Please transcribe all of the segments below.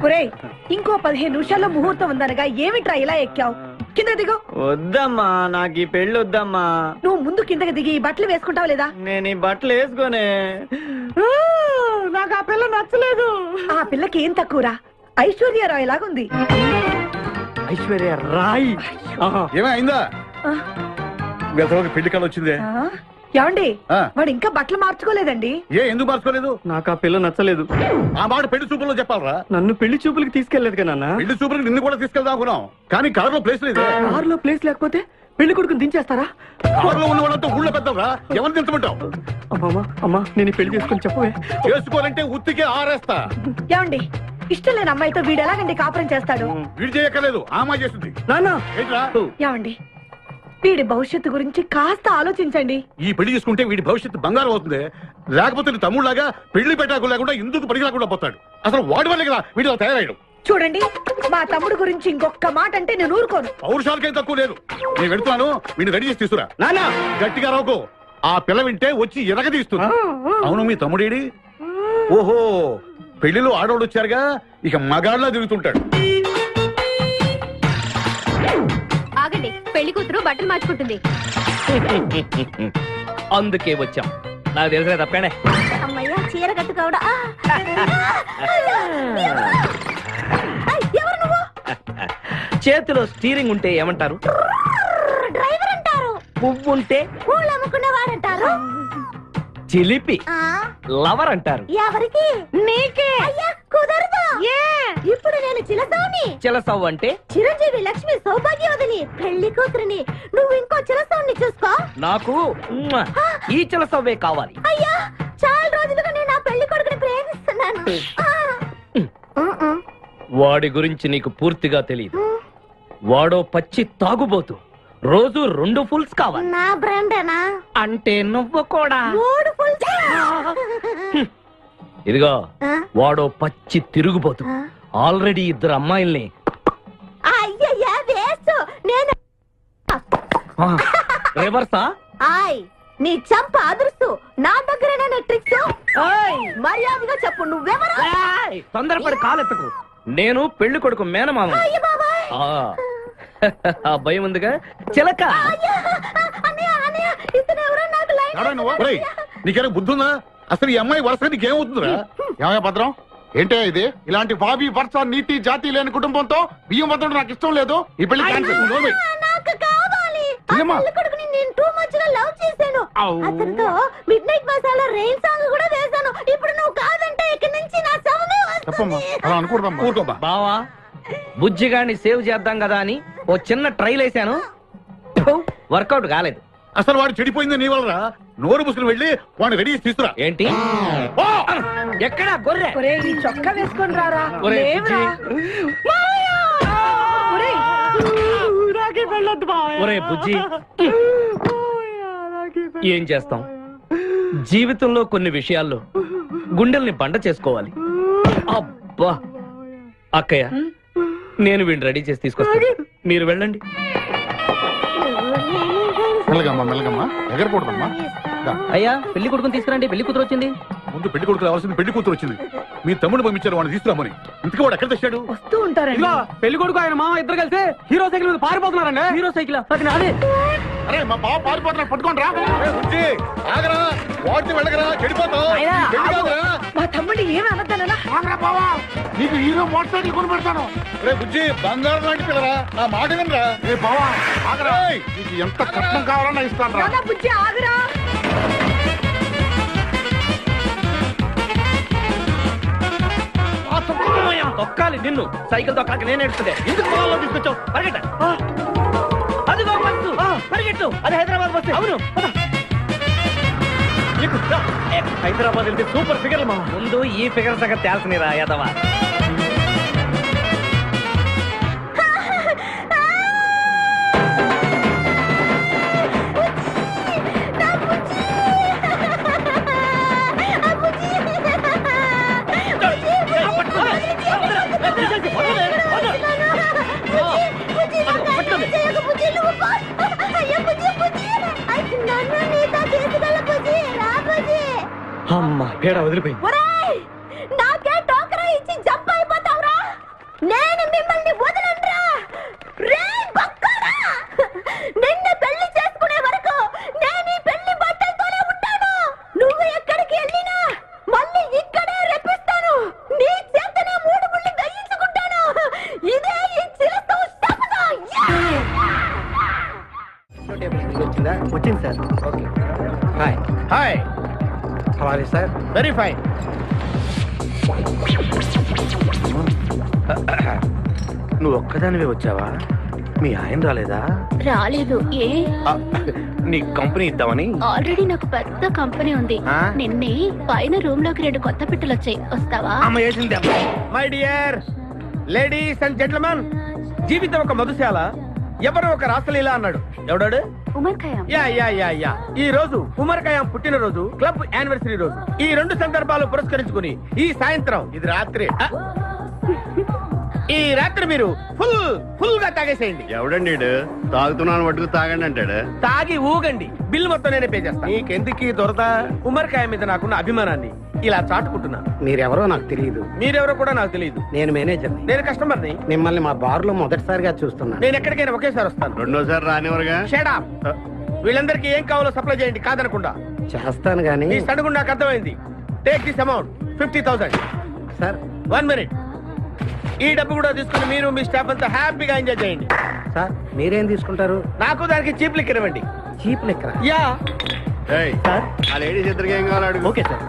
ఒరేయ్, ఇంకో 15 నిమిషాల్లో ముహూర్తం ఉందనగా ఏమిట్రా ఇలా ఎక్కావు? కింద దిగు. వద్దమ్మా, నాకు ఈ పెళ్లి వద్దమ్మా. నువ్వు ముందు కిందకి దిగి ఈ బట్టలు వేసుకుంటావు లేదా? నేను ఈ బట్టలు వేసుకోనే. నాకు ఆ పిల్ల నచ్చలేదు. ఆ పిల్లకి ఏం తక్కువరా? ఐశ్వర్యరాయ్ లాగుంది. ఐశ్వర్య రాయ్ ఏమైందా? పెళ్లి కాలం వచ్చిందే. ఏమండి, వాడు ఇంకా బట్టలు మార్చుకోలేదండి. ఎందుకు మార్చుకోలేదు? నాకు ఆ పిల్ల నచ్చలేదు. ఆ మాట పెళ్లి చూపుల్లో చెప్పాలరా. నన్ను పెళ్లి చూపులకి తీసుకెళ్లేదు కదా నాన్న. పెళ్లి చూపులకి నిన్ను కూడా తీసుకెళ్దాం అనుకున్నాం, కానీ కారులో ప్లేస్ లేదు. కారులో ప్లేస్ లేకపోతే పెళ్లి కొడుకుని దించేస్తారా? కారులో ఉన్న వాళ్ళంతా ఊళ్ళో పెద్దవరా, ఎవరిని దించమంటావు? అమ్మా, నేను ఈ పెళ్లి చేసుకుని చెప్పవే. చేసుకోవాలంటే ఉత్తికే ఆరేస్తా. ఏమండి, ఇష్టం లేని అమ్మాయితో వీడు ఎలాగండి కాపురం చేస్తాడు? వీడు చేయక్కర్లేదు, ఆ అమ్మాయి చేస్తుంది. నాన్న ఏమండి, వీడి భవిష్యత్తు గురించి కాస్త ఆలోచించండి. ఈ పెళ్లి చేసుకుంటే వీడి భవిష్యత్తు బంగారం అవుతుంది. లేకపోతే తమ్ముళ్లాగా పెళ్లి పెట్టాకు లేకుండా ఎందుకు పనికి రాకుండా పోతాడు. అసలు వాడి వల్లే కదా వీడిలో తయారయ్యాడు. చూడండి, మా తమ్ముడు గురించి ఇంకొక మాట అంటే నేను ఊరుకోను. పౌరుషాలకేం తక్కువ లేదు. నేను వెళ్తున్నాను, వీడిని రెడీ చేసి తీసుకురా. నాన్న గట్టిగా రావుకో, ఆ పిల్ల వింటే వచ్చి ఎరగదీస్తున్నా. అవును, మీ తమ్ముడేడి? ఓహో, పెళ్లిలో ఆడవాడు వచ్చారుగా, ఇక మగాళ్ళ తిరుగుతుంటాడు. ఆగండి, పెళ్లి కూతురు బట్టలు మార్చుకుంటుంది. అందుకే వచ్చాం. నాకు తెలిసిన తప్పేనే. అమ్మయ్య, చీర కట్టుకోవడా? ఎవరు నువ్వు? చేతిలో స్టీరింగ్ ఉంటే ఏమంటారు? డ్రైవర్ అంటారు. పువ్వు ఉంటే పూలు అమ్ముకునేవాడంటారు. చిలిపి లవర్ అంటారు. ఎవరికి? నీకే. అయ్యా, కుదరదు. ఇప్పుడు నేను చిలసౌని. చిలసవ్వు అంటే చిరంజీవి లక్ష్మి సౌభాగ్యవతిని, పెళ్లి కూతురిని. నువ్వు ఇంకో చిలసౌని చూసుకో. నాకు ఈ చిలసవ్వే కావాలి. అయ్యా, చాలా రోజులుగా నేను ఆ పెళ్లి కొడుకుని ప్రేమిస్తున్నాను. వాడి గురించి నీకు పూర్తిగా తెలియదు. వాడో పచ్చి తాగుబోతు. రోజు 2 ఫుల్స్ కావాలి. నా బ్రాండేనా? అంటే నువ్వు కూడా 3 ఫుల్స్. ఇదిగో, వాడో పచ్చి తిరుగుబోతు. ఆల్రెడీ 2 అమ్మాయిల్ని. అయ్యయ్యా, వేస్ట్. నేను రివర్సా? ఆయ్, నీ చంప అదుర్సు. నా దగ్గరేనా ట్రిక్స్? మర్యాదగా చెప్పు, నువ్వెవరు? తొందరపడి కాలెత్తకు. నేను పెళ్లి కొడుకు మేనమామ. ఆ భయం ఉందిగా చిలక. నీకేనా బుద్ధుందా? అసలు ఈ అమ్మాయి వరుస నీకేమవుతుందిరా? ఏమయ్య భద్రం, ఏంటో ఇది? ఇలాంటి బాబీ వరుస నీతి జాతి లేని కుటుంబంతో బియ్యం వద్ద నాకు ఇష్టం లేదు. ఈ పెళ్లి నాకు కావాలి. నేను టూ మచ్ గా లవ్ చేశాను. అతనితో mid night masala rain song కూడా వేశాను. ఇప్పుడు నువ్వు కాదంటే ఇక్కడి నుంచి నా శవమే వస్తుంది. బావా, బుజ్జిగాన్ని సేవ్ చేద్దాం కదా అని ఓ చిన్న ట్రైల్ వేసాను, వర్కౌట్ కాలేదు. అసలు వాడు చెడిపోయింది నీ వల్ల. నోరు ముసుకుని వెళ్ళి వాడిని రెడీ చేసి తీసుకురా. ఏంటి? ఎక్కడ గొర్రె? ఒరేయ్, ఈ చొక్కా వేసుకొని రారా. లేవురా. ఒరే బుజ్జి, ఏం చేస్తాం? జీవితంలో కొన్ని విషయాల్లో గుండెల్ని బండ చేసుకోవాలి. అబ్బా, అక్కయ్య, నేను వీడిని రెడీ చేసి తీసుకొస్తాను, మీరు వెళ్ళండి. మెల్లగమ్మా, ఎగరకూడదమ్మా. అయ్యా, పెళ్లి కొడుకుని తీసుకురండి. పెళ్లి కూతురు వచ్చింది. ముందు పెళ్లి కొడుకు రావాల్సింది, పెళ్లి కూతురు వచ్చింది. మీ తమ్ముడు పంపించారు వాడిని తీసుకురామని. ఇంతకీ వాడు ఎక్కడ తెచ్చాడు? వస్తూ ఉంటారండి. పెళ్లి కొడుకు ఆయన మామ ఇద్దరు కలిసి హీరో సైకిల్ మీద పారిపోతున్నారండి. హీరో సైకిల్ అదే. అరే, మా బావ పారిపోతున్నా, పట్టుకోండి రా. ఆగరా, వాడిని వెళ్ళగరా, చెడిపోతావు. మా తమ్ముడిని ఏమి అనద్దనా? నీకు హీరో మోటార్ సైకిల్ కొని పెడతాను. రే బుజ్జి, బంగారం లాంటి పిల్లరా, నా మాట వినరా. రే బావా, ఆగరా. నీకు ఎంత కట్నం కావాలన్నా ఇస్తాను రా. బుజ్జి, ఆగరా. తొక్కాలి నిన్ను. సైకిల్ తొక్కాక నేను ఎడుతుంది. ఎందుకు పొలంలో తీసుకొచ్చావు? పరిగెట్ట. అదిగో బస్సు, పరిగెట్టు. అది హైదరాబాద్ బస్సు. అవును, హైదరాబాద్ వెళ్తే సూపర్ ఫిగర్ మా. ముందు ఈ ఫిగర్ సగం తేల్చనిరా యాదవా. అమ్మా, పేడ వదిలిపోయింది. నాకే టోకరా ఇచ్చి జంప్ అయిపోతావురా. నేను మిమ్మల్ని వదలనురా. రే బక్కరా, నిన్ను పెళ్లి చేసుకునే వరకు నేను ఈ పెళ్లి బట్టలతోనే ఉంటాను. నువ్వు ఎక్కడికి వెళ్ళినా మళ్ళీ ఇక్కడే రెప్పిస్తాను. నీ చేతనే 3 ముళ్ళు దయించుకుంటాను. ఇదే ఈ చిరతో శపథం. వచ్చింది sir. Okay. Hi hi, how are you sir? Very fine. నువ్వు ఒక్కదానివే వచ్చావా? మీ ఆయన రాలేదా? రాలేదు. ఏ? నీ కంపెనీ ఇద్దామని. ఆల్రెడీ నాకు పెద్ద కంపెనీ ఉంది. ఆ? నిన్నే పైన రూమ్ లోకి 2 కొత్త పిట్టలు వచ్చాయి. వస్తావా? అమ్మ వేసింది. My dear ladies and gentlemen, జీవితం ఒక మధుశాల, ఎవరు ఒక రాసలీల అన్నాడు. ఎవడాడు? Omar Khayyam. Yeah yeah yeah yeah. ఈ రోజు ఉమర్ ఖయాం పుట్టినరోజు, క్లబ్ యానివర్సరీ రోజు. ఈ 2 సందర్భాలు పురస్కరించుకుని ఈ సాయంత్రం, ఇది రాత్రి. ఈ రాత్రి మీరు ఫుల్ గా తాగేసేయండి. ఎవడండి తాగుతున్నాను పట్టుకు తాగండి అంటాడు. తాగి ఊగండి, బిల్ మొత్తం నేనే పే చేస్తాను. నీకెందుకు దొరదా? ఉమర్ ఖయాం మీద నాకున్న అభిమానాన్ని ఇలా చాటుకుంటున్నాను. మీరెవరో నాకు తెలియదు. మీరెవరో కూడా నాకు తెలియదు. నేను మేనేజర్ని. నేను కస్టమర్ని. మిమ్మల్ని మా బార్ లో మొదటిసారిగా చూస్తున్నా. నేను ఎక్కడికైనా ఒకేసారి వస్తాను. రెండోసారి రానివరుగా. Shut up. వీళ్ళందరికీ ఏం కావాలో సప్లై చేయండి, కాదనకుండా. చేస్తాను గానీ ఈ సడుగు నాకు అర్థమైంది. Take this amount 50,000. Sir 1 minute. ఈ డబ్బు కూడా తీసుకుని మీరు మీ స్టాఫ్ అంతా హ్యాపీగా ఎంజాయ్ చేయండి. సార్ మీరేం తీసుకుంటారు? నాకు దానికి చీప్ లిక్కర్ ఇవ్వండి. చీప్ లెక్క. యా. సార్ ఆ లేడీస్ ఇద్దరికి ఏం కావాలి అడుగు. Okay sir.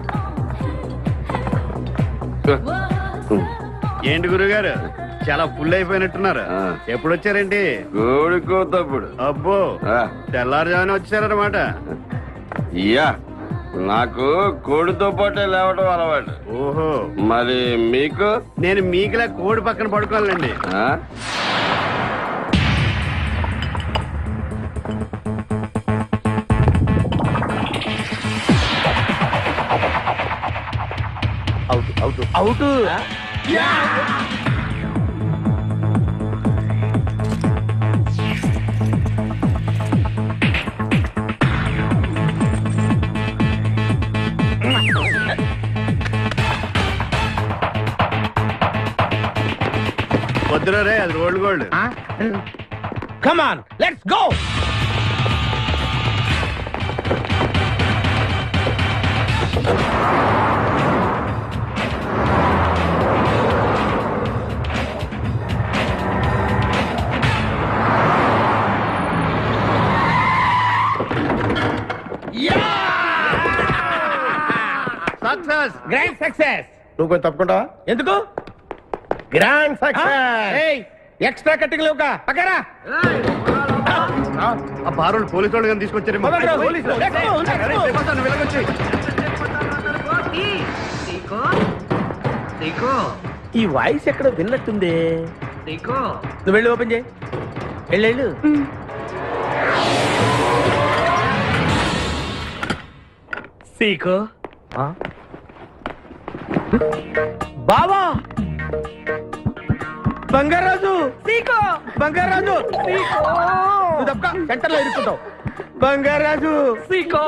ఏంటి గురుగారు చాలా ఫుల్ అయిపోయినట్టున్నారు? ఎప్పుడు వచ్చారేంటి? కోడికోతప్పుడు అబ్బో, తెల్లారుజామున వచ్చారన్నమాట. ఇయ్యా నాకు కోడితో పాటే లేవటం అలవాటు. ఓహో, మరి మీకు? నేను మీకులా కోడి పక్కన పడుకోవాలండి. ఆ? అవుట్. వద్దురా రే, అది rolled gold. Come on, let's go. Success, grand success. నువ్వు కొంచెం తప్పుకుంటావా? ఎందుకు? Grand success. ఎక్స్ట్రా కట్టింగ్ లేవుగా పక్కరా. ఆ బారోళ్ళు పోలీసు వాళ్ళు కానీ తీసుకొచ్చారేమో. ఈ వాయిస్ ఎక్కడ విన్నట్టుంది. నువ్వు వెళ్ళి ఓపెన్ చేయి. వెళ్ళు. సీకో బావా, బంగారాజు. సీకో బంగారాజు. నువ్వు తప్ప సెంటర్ లో ఇరుక్కుంటావు. బంగారాజు, సీకో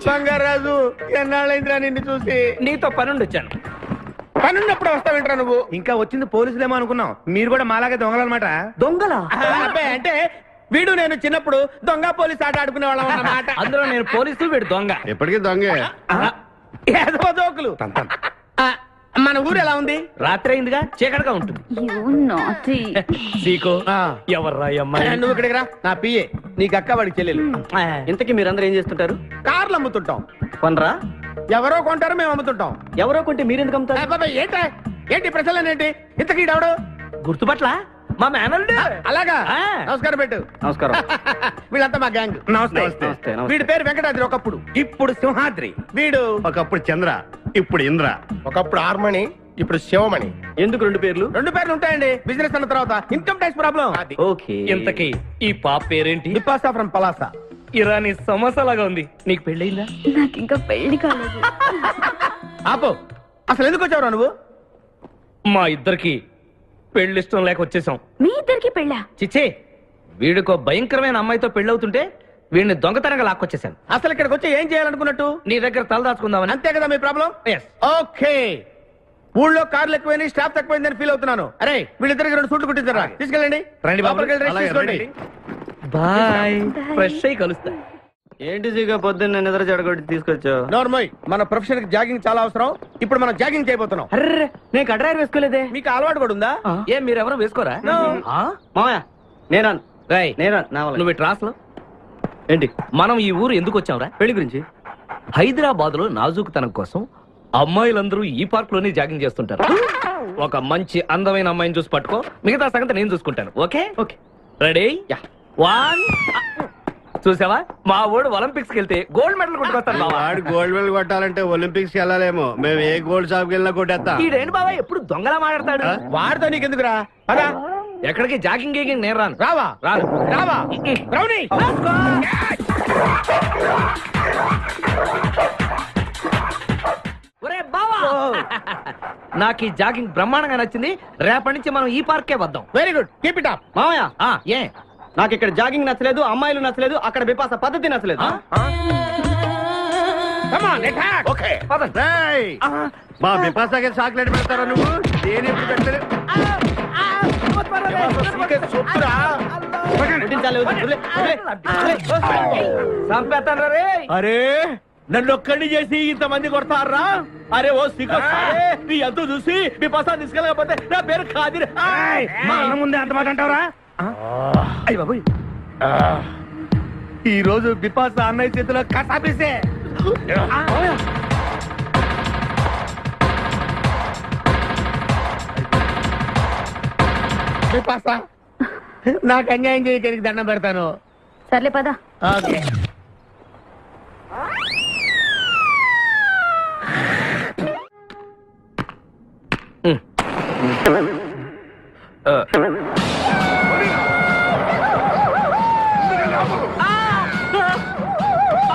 బంగారాజు, ఎన్నాళ్ళైందిరా నిన్ను చూసి. నీతో పనుండి వచ్చాను. పనున్నప్పుడు వస్తావేంట్రా నువ్వు? ఇంకా వచ్చింది పోలీసులేమో అనుకున్నాం. మీరు కూడా మాలాగే దొంగలన్నమాట. దొంగలా? అబ్బాయి, అంటే వీడు నేను చిన్నప్పుడు దొంగ పోలీస్ ఆట ఆడుకునే వాళ్ళం అన్నమాట. అందులో నేను పోలీసు, వీడు దొంగ. ఎప్పటికీ దొంగే. ఏదో జోకులు. ఆ, మన ఊరు ఎలా ఉంది? రాత్రి అయిందిగా, చీకటిగా ఉంటుంది. సీకో ఎవర్రా ఈ అమ్మాయి? నువ్వు ఇక్కడికి రా. నా పిఏ, నీకు అక్క వాడికి చెల్లెలు. ఇంతకీ మీరందరూ ఏం చేస్తుంటారు? కార్లు అమ్ముతుంటాం. కొనరా? ఎవరో కొంటారు, మేము అమ్ముతుంటాం. ఎవరో కొంటే మీరెందుకు అమ్ముతారు? బాబాయ్, ఏంటి ప్రశ్నలేంటి? ఇంతకీ ఈడెవడు? గుర్తుపట్ల మా మేనల్లుడు. అలాగా? ఆ. నమస్కారం పెట్టు. నమస్కారం. వీళ్ళంతా మా గ్యాంగ్. నమస్తే. వీడి పేరు వెంకటాద్రి, ఒకప్పుడు. ఇప్పుడు సింహాద్రి. వీడు ఒకప్పుడు చంద్ర, ఇప్పుడు ఇంద్ర. ఒకప్పుడు ఆర్మణి, ఇప్పుడు శివమణి. ఎందుకు 2 పేర్లు? 2 పేర్లు ఉంటాయండి. బిజినెస్ అన్న తర్వాత ఇన్కమ్ ట్యాక్స్ ప్రాబ్లం. ఓకే. ఇంతకీ ఈ పాప పేరేంటి? బిపాసా ఫ్రమ్ పలాసా. ఇరానీ సమోసాలాగా ఉంది. నీకు పెళ్ళయిందా? నాకు ఇంకా పెళ్లి కాలేదు. ఆపో, అసలు ఎందుకు వచ్చావురా నువ్వు? మా ఇద్దరికి పెళ్లి ఇష్టం లేక వచ్చేసాం. మీ ఇద్దరికి పెళ్ళా? చిచ్చే, వీడికో భయంకరమైన అమ్మాయితో పెళ్ళవుతుంటే వీడిని దొంగతనంగా లాక్కొచ్చేసాను. అసలు ఇక్కడికి వచ్చి ఏం చేయాలనుకున్నట్టు? నీ దగ్గర తల దాచుకుందామని. అంతే కదా మీ ప్రాబ్లం? Yes. ఓకే, ఊళ్ళో కార్లు ఎక్కువైంది, స్టాఫ్ తక్కువైందని ఫీల్ అవుతున్నాను. అరే వీళ్ళిద్దరికి 2 సూట్లు కుట్టించారా? తీసుకెళ్ళండి. రండి బాబు. లోపలికి వెళ్ళి rest తీసుకోండి. బాయ్. ఫ్రెష్ అయ్యి కలుస్తా. ఏంటి సీగా పొద్దున్న నిద్ర చెడగొట్టి తీసుకొచ్చావు? నోర్మోయ్, మన ప్రొఫెషన్ కి జాగింగ్ చాలా అవసరం. ఇప్పుడు మనం జాగింగ్ చేయబోతున్నాం. అర్రే, నేను కడ్రాయర్ వేసుకోలేదే. మీకు అలవాటు కూడా ఉందా? ఏం మీరెవరు వేసుకోరా? No. ఆ? మామయ్య నేరాను రేయ్, నేరాను నా వల్ల. నువ్వు ట్రాస్లో ఏంటి మనం ఈ ఊరు ఎందుకు వచ్చావురా? పెళ్లి గురించి? హైదరాబాద్ లో నాజూకుతనం కోసం అమ్మాయిలందరూ ఈ పార్క్ లోనే జాగింగ్ చేస్తుంటారు. ఒక మంచి అందమైన అమ్మాయిని చూసి పట్టుకో, మిగతా సంగతి నేను చూసుకుంటాను. Okay okay ready? 1 చూసావా, మా ఊడు ఒలింపిక్స్ కి వెళ్తే గోల్డ్ మెడల్ కొట్టుకొస్తాను బావా. వాడు గోల్డ్ మెడల్ కొట్టాలంటే ఒలింపిక్స్ కి వెళ్ళాలేమో. మేము ఏ గోల్డ్ షాప్ కి వెళ్ళినా కొట్టేస్తాం. ఈడేంటి బావా ఎప్పుడు దొంగలా మాట్లాడతాడు? వాడితో నీకెందుకురా? అదా ఎక్కడికి జాగింగ్ గీగింగ్ నేను రాను. రావా రాను. రావా రౌడీ. ఒరే బావా, నాకు ఈ జాగింగ్ బ్రహ్మాండంగా నచ్చింది. రేపటి నుంచి మనం ఈ పార్కే వద్దాం. Very good, keep it up. మామయ్య ఆ, ఏ నాకు ఇక్కడ జాగింగ్ నచ్చలేదు, అమ్మాయిలు నచ్చలేదు, అక్కడ బిపాస పద్ధతి నచ్చలేదు. Come on attack. ఓకే పదండి. మా బిపాసాకి చాక్లెట్ పెడతారా నువ్వు? నేను ఎప్పుడు పెట్టలేదు. కొట్టించాలి, వదిలే, వదిలే, వదిలే. చంపేస్తాను రే. అరే నన్ను ఒక్కడిని చేసి ఇంతమంది కొడతారా? అరే ఓ సిగ్గు, నీ ఎంతో చూసి మీ పసా తీసుకెళ్ళకపోతే నా పేరు ఖాదిర్. మా అన్న ముందే అంత మాట అంటావరా? అయ్య బాబోయ్, ఈ రోజు బిపాసా అన్నయ్య చేతిలో కసాపిస్తే. బిపాసా, నాకు అన్యాయం చేయడానికి దండం పెడతాను. సర్లే పద. ఓకే.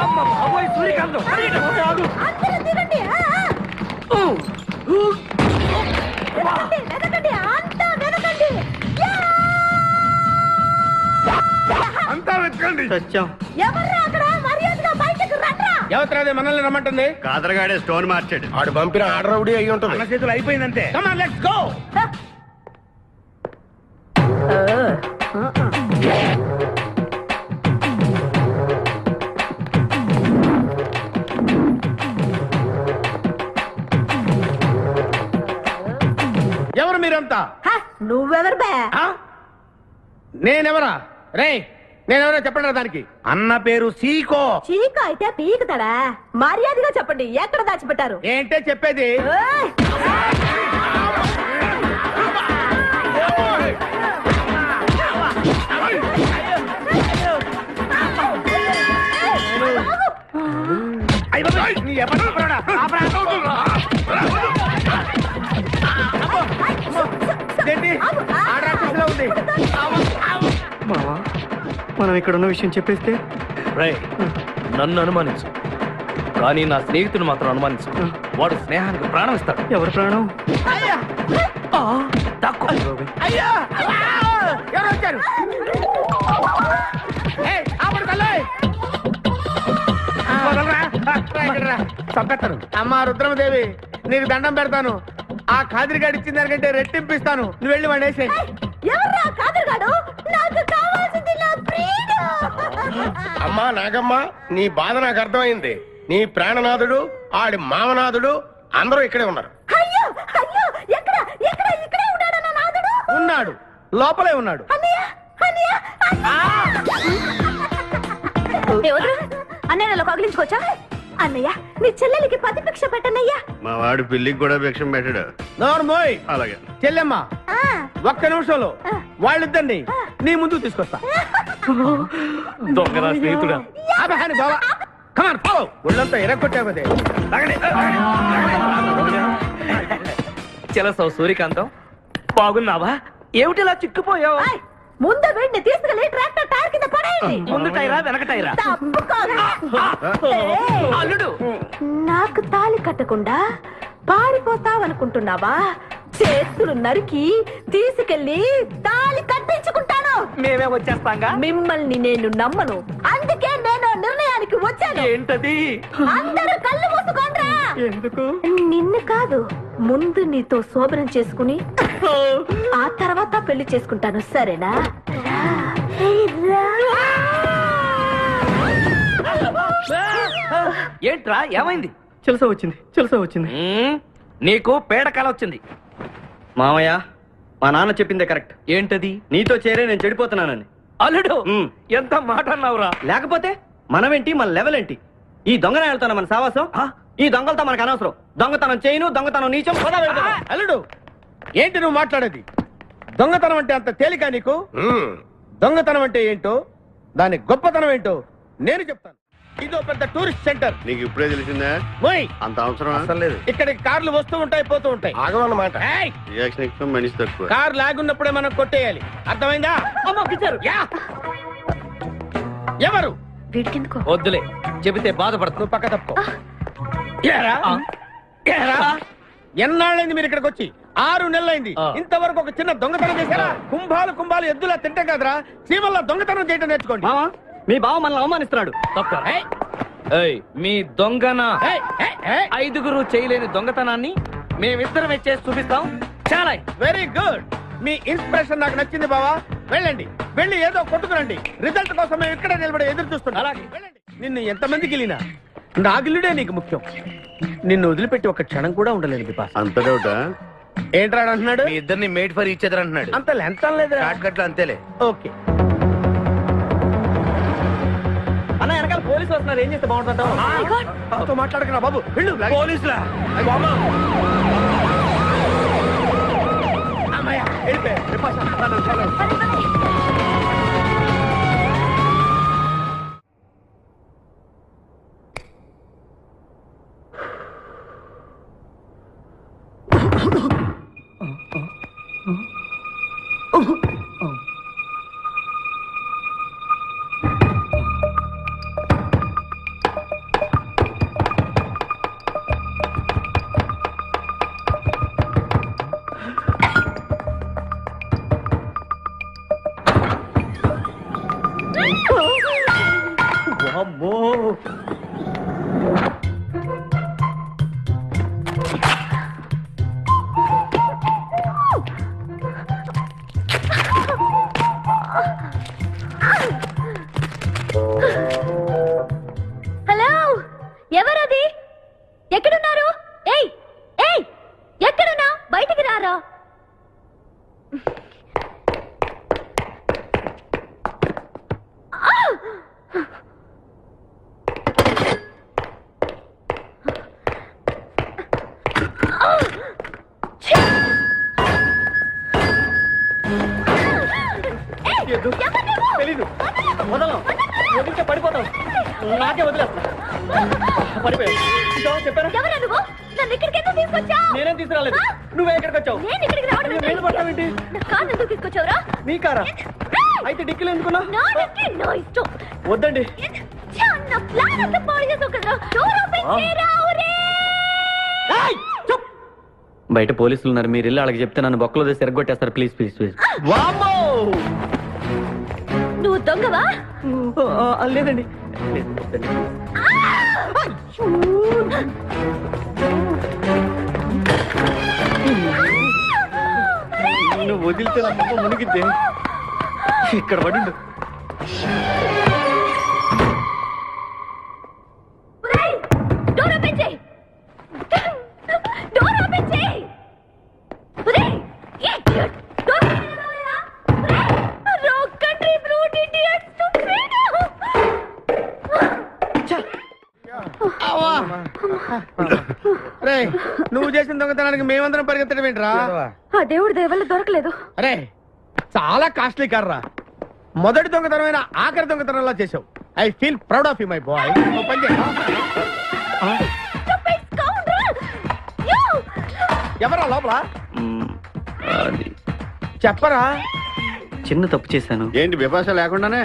అమ్మ బాబోయ్, సూర్యకాంతం. అందరూ దిగండి. వెనకండి, అంతా వెనకండి. అంతా వెతకండి. సత్యం ఎవర్రా అక్కడ? మర్యాదగా బయటకు రండ్రా. ఎవరిది మనల్ని రమ్మంటుంది? కాదరగాడే స్టోన్ మార్చాడు. ఆడు పంపిన ఆర్డర్ రౌడీ అయి ఉంటుంది. మన చేతులు అయిపోయిందంటే. Come on, let's go. ఎవరు మీరంతా? హ, నువ్వెవరు బే? ఆ? నేనెవరా? రే నేనెవరో చెప్పండి రా దానికి. అన్న పేరు సీకో. చీక అయితే పీకుతాడా? మర్యాదగా చెప్పండి, ఎక్కడ దాచిపెట్టారు? ఏంటే చెప్పేది? ఏయ్! అయ్య బాబోయ్, నీ ఎవరు చెప్పరా? ఆపరా. ఇదేంటి? ఆడ రాక్షసులా ఉంది. మావా మనం ఇక్కడ ఉన్న విషయం చెప్పేస్తే రేయ్, నన్ను అనుమానించు, కానీ నా స్నేహితుడు మాత్రం అనుమానించు. వాడు స్నేహానికి ప్రాణం ఇస్తాడు. ఎవరి ప్రాణం? అయ్యా తక్కువ. అయ్యా ఎవరు వచ్చారు? ఏయ్, ఆపడు తల్లి. చంపేస్తాను. అమ్మా రుద్రమదేవి, నీకు దండం పెడతాను. ఆ ఖాదిరిగాడు ఇచ్చిన దానికంటే రెట్టింపిస్తాను. నువ్వు వెళ్ళి వాడు వేసేయ్. ఎవర్రా కాదరుగాడు? నాకు కావాల్సింది నా ప్రియుడు. అమ్మా నాగమ్మ, నీ బాధ నాకు అర్థమైంది. నీ ప్రాణనాథుడు, ఆడి మామనాథుడు అందరూ ఇక్కడే ఉన్నారు. అయ్యో అయ్యో, ఎక్కడ ఎక్కడ ఇక్కడే ఉన్నాడు నా నాదుడు. ఉన్నాడు, లోపలే ఉన్నాడు. అన్నయ్య అన్నయ్య అన్నయ్య కగిలించుకోవచ్చా? అన్నయ్య, నీ చెల్లెలికి పతి భిక్ష పెట్టనయ్యా. మా వాడు పిల్లికి కూడా భిక్షం పెట్టాడు. నోర్మోయ్. అలాగే చెల్లెమ్మ, ఒక్క నిమిషంలో వాళ్ళిద్దరిని నీ ముందు తీసుకొస్తా. దొంగరా స్నేహితుడా. ఆపహాని బావా. Come on, follow. ఒళ్ళంతా ఎరగొట్టావదే. చెలసో సూర్యకాంతం, బాగున్నావా? ఏమిటిలా చిక్కుపోయావు? ఏయ్, ముందు వీడిని తీసుకెళ్లి ట్రాక్టర్ టైర్ కింద పడేయండి. ముందు టైరా వెనక టైరా? తప్పుకోదు. ఏయ్, అల్లుడు, నాకు తాళి కట్టకుండా పారిపోతావనుకుంటున్నావా? చేతులు నరికి తీసుకెళ్లి తాళి కట్టించుకుంటాను. మేమే వచ్చేస్తాంగా. మిమ్మల్ని నేను నమ్మను, అందుకే నేను నిర్ణయానికి చెప్పడానికి వచ్చాను. ఏంటది? అందరూ కళ్ళు మూసుకోండ్రా. ఎందుకు? నిన్ను కాదు, ముందు నీతో శోభనం చేసుకుని ఆ తర్వాత పెళ్లి చేసుకుంటాను, సరేనా? ఏంట్రా ఏమైంది? చిలస వచ్చింది నీకు పేడకాల వచ్చింది. మామయ్య, మా నాన్న చెప్పిందే కరెక్ట్. ఏంటది? నీతో చేరే నేను చెడిపోతున్నానని. అల్లుడు మ్. ఎంత మాట అన్నావురా? లేకపోతే మనమేంటి, మన లెవెల్ ఏంటి? ఈ దొంగనే వెళ్తాను మన సావాసం. ఈ దొంగలతో మనకు అనవసరం. దొంగతనం చేయను, దొంగతనం నీచం. పద వెళ్దాం. అల్లుడు, ఏంటి నువ్వు మాట్లాడేది? దొంగతనం అంటే అంత తేలిక నీకు? దొంగతనం అంటే ఏంటో, దాని గొప్పతనం ఏంటో నేను చెప్తాను. ఇదో పెద్ద టూరిస్ట్ సెంటర్. నీకు ఇప్పుడే తెలిసిందా? ఓయ్, అంత అవసరం అసలు లేదు. ఇక్కడికి కార్లు వస్తూ ఉంటాయి, పోతూ ఉంటాయి. ఆగమన్నమాట. ఏయ్, రియాక్షన్ ఎక్కువ, మనిషి తక్కువ. కార్ లాగున్నప్పుడే మనం కొట్టేయాలి, అర్థమైందా? యా. ఎవరు? వీడికెందుకో వద్దులే, చెబితే బాధపడుతు. నువ్వు పక్క తప్పుకో. ఏరా? ఏరా? ఎన్నాళ్ళైంది మీరు ఇక్కడికి వచ్చి? 6 నెలలైంది. ఆ. ఇంతవరకు ఒక చిన్న దొంగతనం చేశారా? కుంభాలు ఎద్దులా తింటాం కదరా. చీమల్లా దొంగతనం చేయడం నేర్చుకోండి. మామ, మీ బావ మనల్ని అవమానిస్తున్నాడు. తప్పరా? ఏయ్, మీ దొంగన ఏయ్, ఏయ్, ఏయ్. 5గురు చేయలేని దొంగతనాన్ని మేమిద్దరం చేసి చూపిస్తాం. చాలా వెరీ గుడ్. మీ ఇన్స్పిరేషన్ నాకు నచ్చింది బావా. వెళ్ళండి, వెళ్ళి ఏదో కొట్టుకురండి. రిజల్ట్ కోసం మేము ఇక్కడే నిలబడి ఎదురు చూస్తున్నాం. అలాగే. వెళ్ళండి. నిన్ను ఎంతమందికి వెళ్ళినా నా గిల్లుడే నీకు ముఖ్యం. నిన్ను వదిలిపెట్టి ఒక క్షణం కూడా ఉండలేను బిపాస్. అంత డౌటా? ఏంట్రా అంటున్నాడు? మీ ఇద్దరిని మేడ్ ఫర్ ఈచ్ అదర్ అంటున్నాడు. అంత లెంత్ లేదు. షార్ట్కట్లు అంతేలే. ఓకే. అన్న, వెనకాల పోలీసులు వస్తున్నారు. ఏం చేస్తే బాగుంటుందో. నాతో మాట్లాడకరా బాబు. వెళ్ళు. పోలీసులా? అమ్మయ్య, వెళ్ళిపోయా. బిపాస, చాలా. హలో, ఎవరది? ఎక్కడున్నారు? ఏయ్ ఏయ్, ఎక్కడున్నా? బయటికి రారా. తెలీదు. వదలం. వదిలితే పడిపోతాం. నాకే వదిలేస్తా. పడిపోయావు. చెప్పారా? ఎవరా నువ్వు? నన్ను ఇక్కడికి ఎందుకు తీసుకొచ్చావు? నేనేం తీసుకురాలేదు. నువ్వే ఎక్కడికి వచ్చావు? నేను ఇక్కడికి రావడం ఏంటి? నేను పడతావేంటి? నా కారు ఎందుకు తీసుకొచ్చావురా? నీ కారా? అయితే డిక్కీలు ఎందుకున్నా? నా డిక్కీ నా ఇష్టం. వద్దండి. ఛా, నా ప్లాన్ అంతా పాడు చేసావు కదరా. డోర్ ఓపెన్ చేయరా. ఒరేయ్! బయట పోలీసులు ఉన్నారు. మీరు వెళ్ళి వాళ్ళకి చెప్తే నన్ను బొక్కలో తీసి ఎరగొట్టేస్తారు. Please please please. నువ్వు దొంగవా? లేదండి. నువ్వు వదిలితే నా మొక్క మునిగిద్దే. ఇక్కడ పడిండు. ఒరేయ్, డోర్ ఓపెన్ చేయి. డోర్ ఓపెన్ చేయి. ఒరేయ్, ఇడియట్. డోర్ ఓపెన్ చేయరా? ఒరేయ్, rock country brute idiot stupid. రే, నువ్వు చేసిన దొంగతనానికి మేమందరం పరిగెత్తడం ఏంట్రా? ఆ దేవుడి దయ వల్ల దొరకలేదు. అరే, చాలా కాస్ట్లీ కార్రా. మొదటి దొంగతనమైన ఆఖరి దొంగతనంలా చేసావు. I feel proud of you my boy. Stupid scoundrel. You! ఎవరా లోపల? అది చెప్పరా. చిన్న తప్పు చేశాను. ఏంటి విపాస లేకుండానే?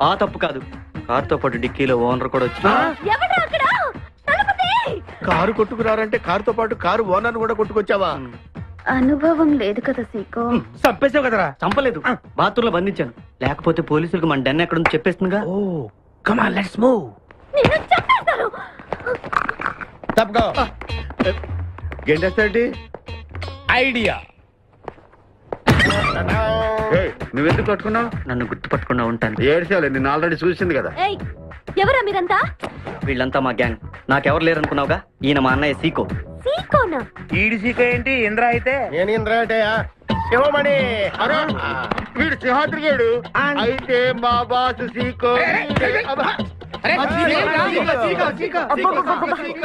ఆ తప్పు కాదు. కార్తో పాటు డిక్కీలో ఓనర్ కూడా వచ్చి ఎవడ్రా అక్కడ? తలుపు తీ. కారు కొట్టుకురారంటే కారుతో పాటు కారు ఓనర్ కూడా కొట్టుకొచ్చావా? అనుభవం లేదు కదా సీకో. చంపేసావు కదరా. చంపలేదు. బాత్రూంలో బంధించాను. లేకపోతే పోలీసులకు మన డెన్ ఎక్కడ చెప్పేస్తుందిగా. ఓ, కమ్ ఆన్ లెట్స్ మూవ్. నిన్ను చంపేస్తాను. తప్పుకో. గెంటేస్తాంటి ఐడియా. నువ్వెందుకు కొట్టుకున్నావు? నన్ను గుర్తుపట్టుకుండా ఉంటాను. ఏడ్చాలి, నిన్ను ఆల్రెడీ చూసింది కదా. ఏయ్, ఎవరా మీరంతా? వీళ్ళంతా మా గ్యాంగ్. నాకెవరు లేరనుకున్నావుగా? ఈయన మా అన్నయ్య సీకో. సీకోనా? ఈడి సీకో ఏంటి? ఇంద్ర అయితే నేను ఇంద్ర అంటే శివమణి. వీడు సింహాద్రిగాడు. అయితే మా బాసు సీకో.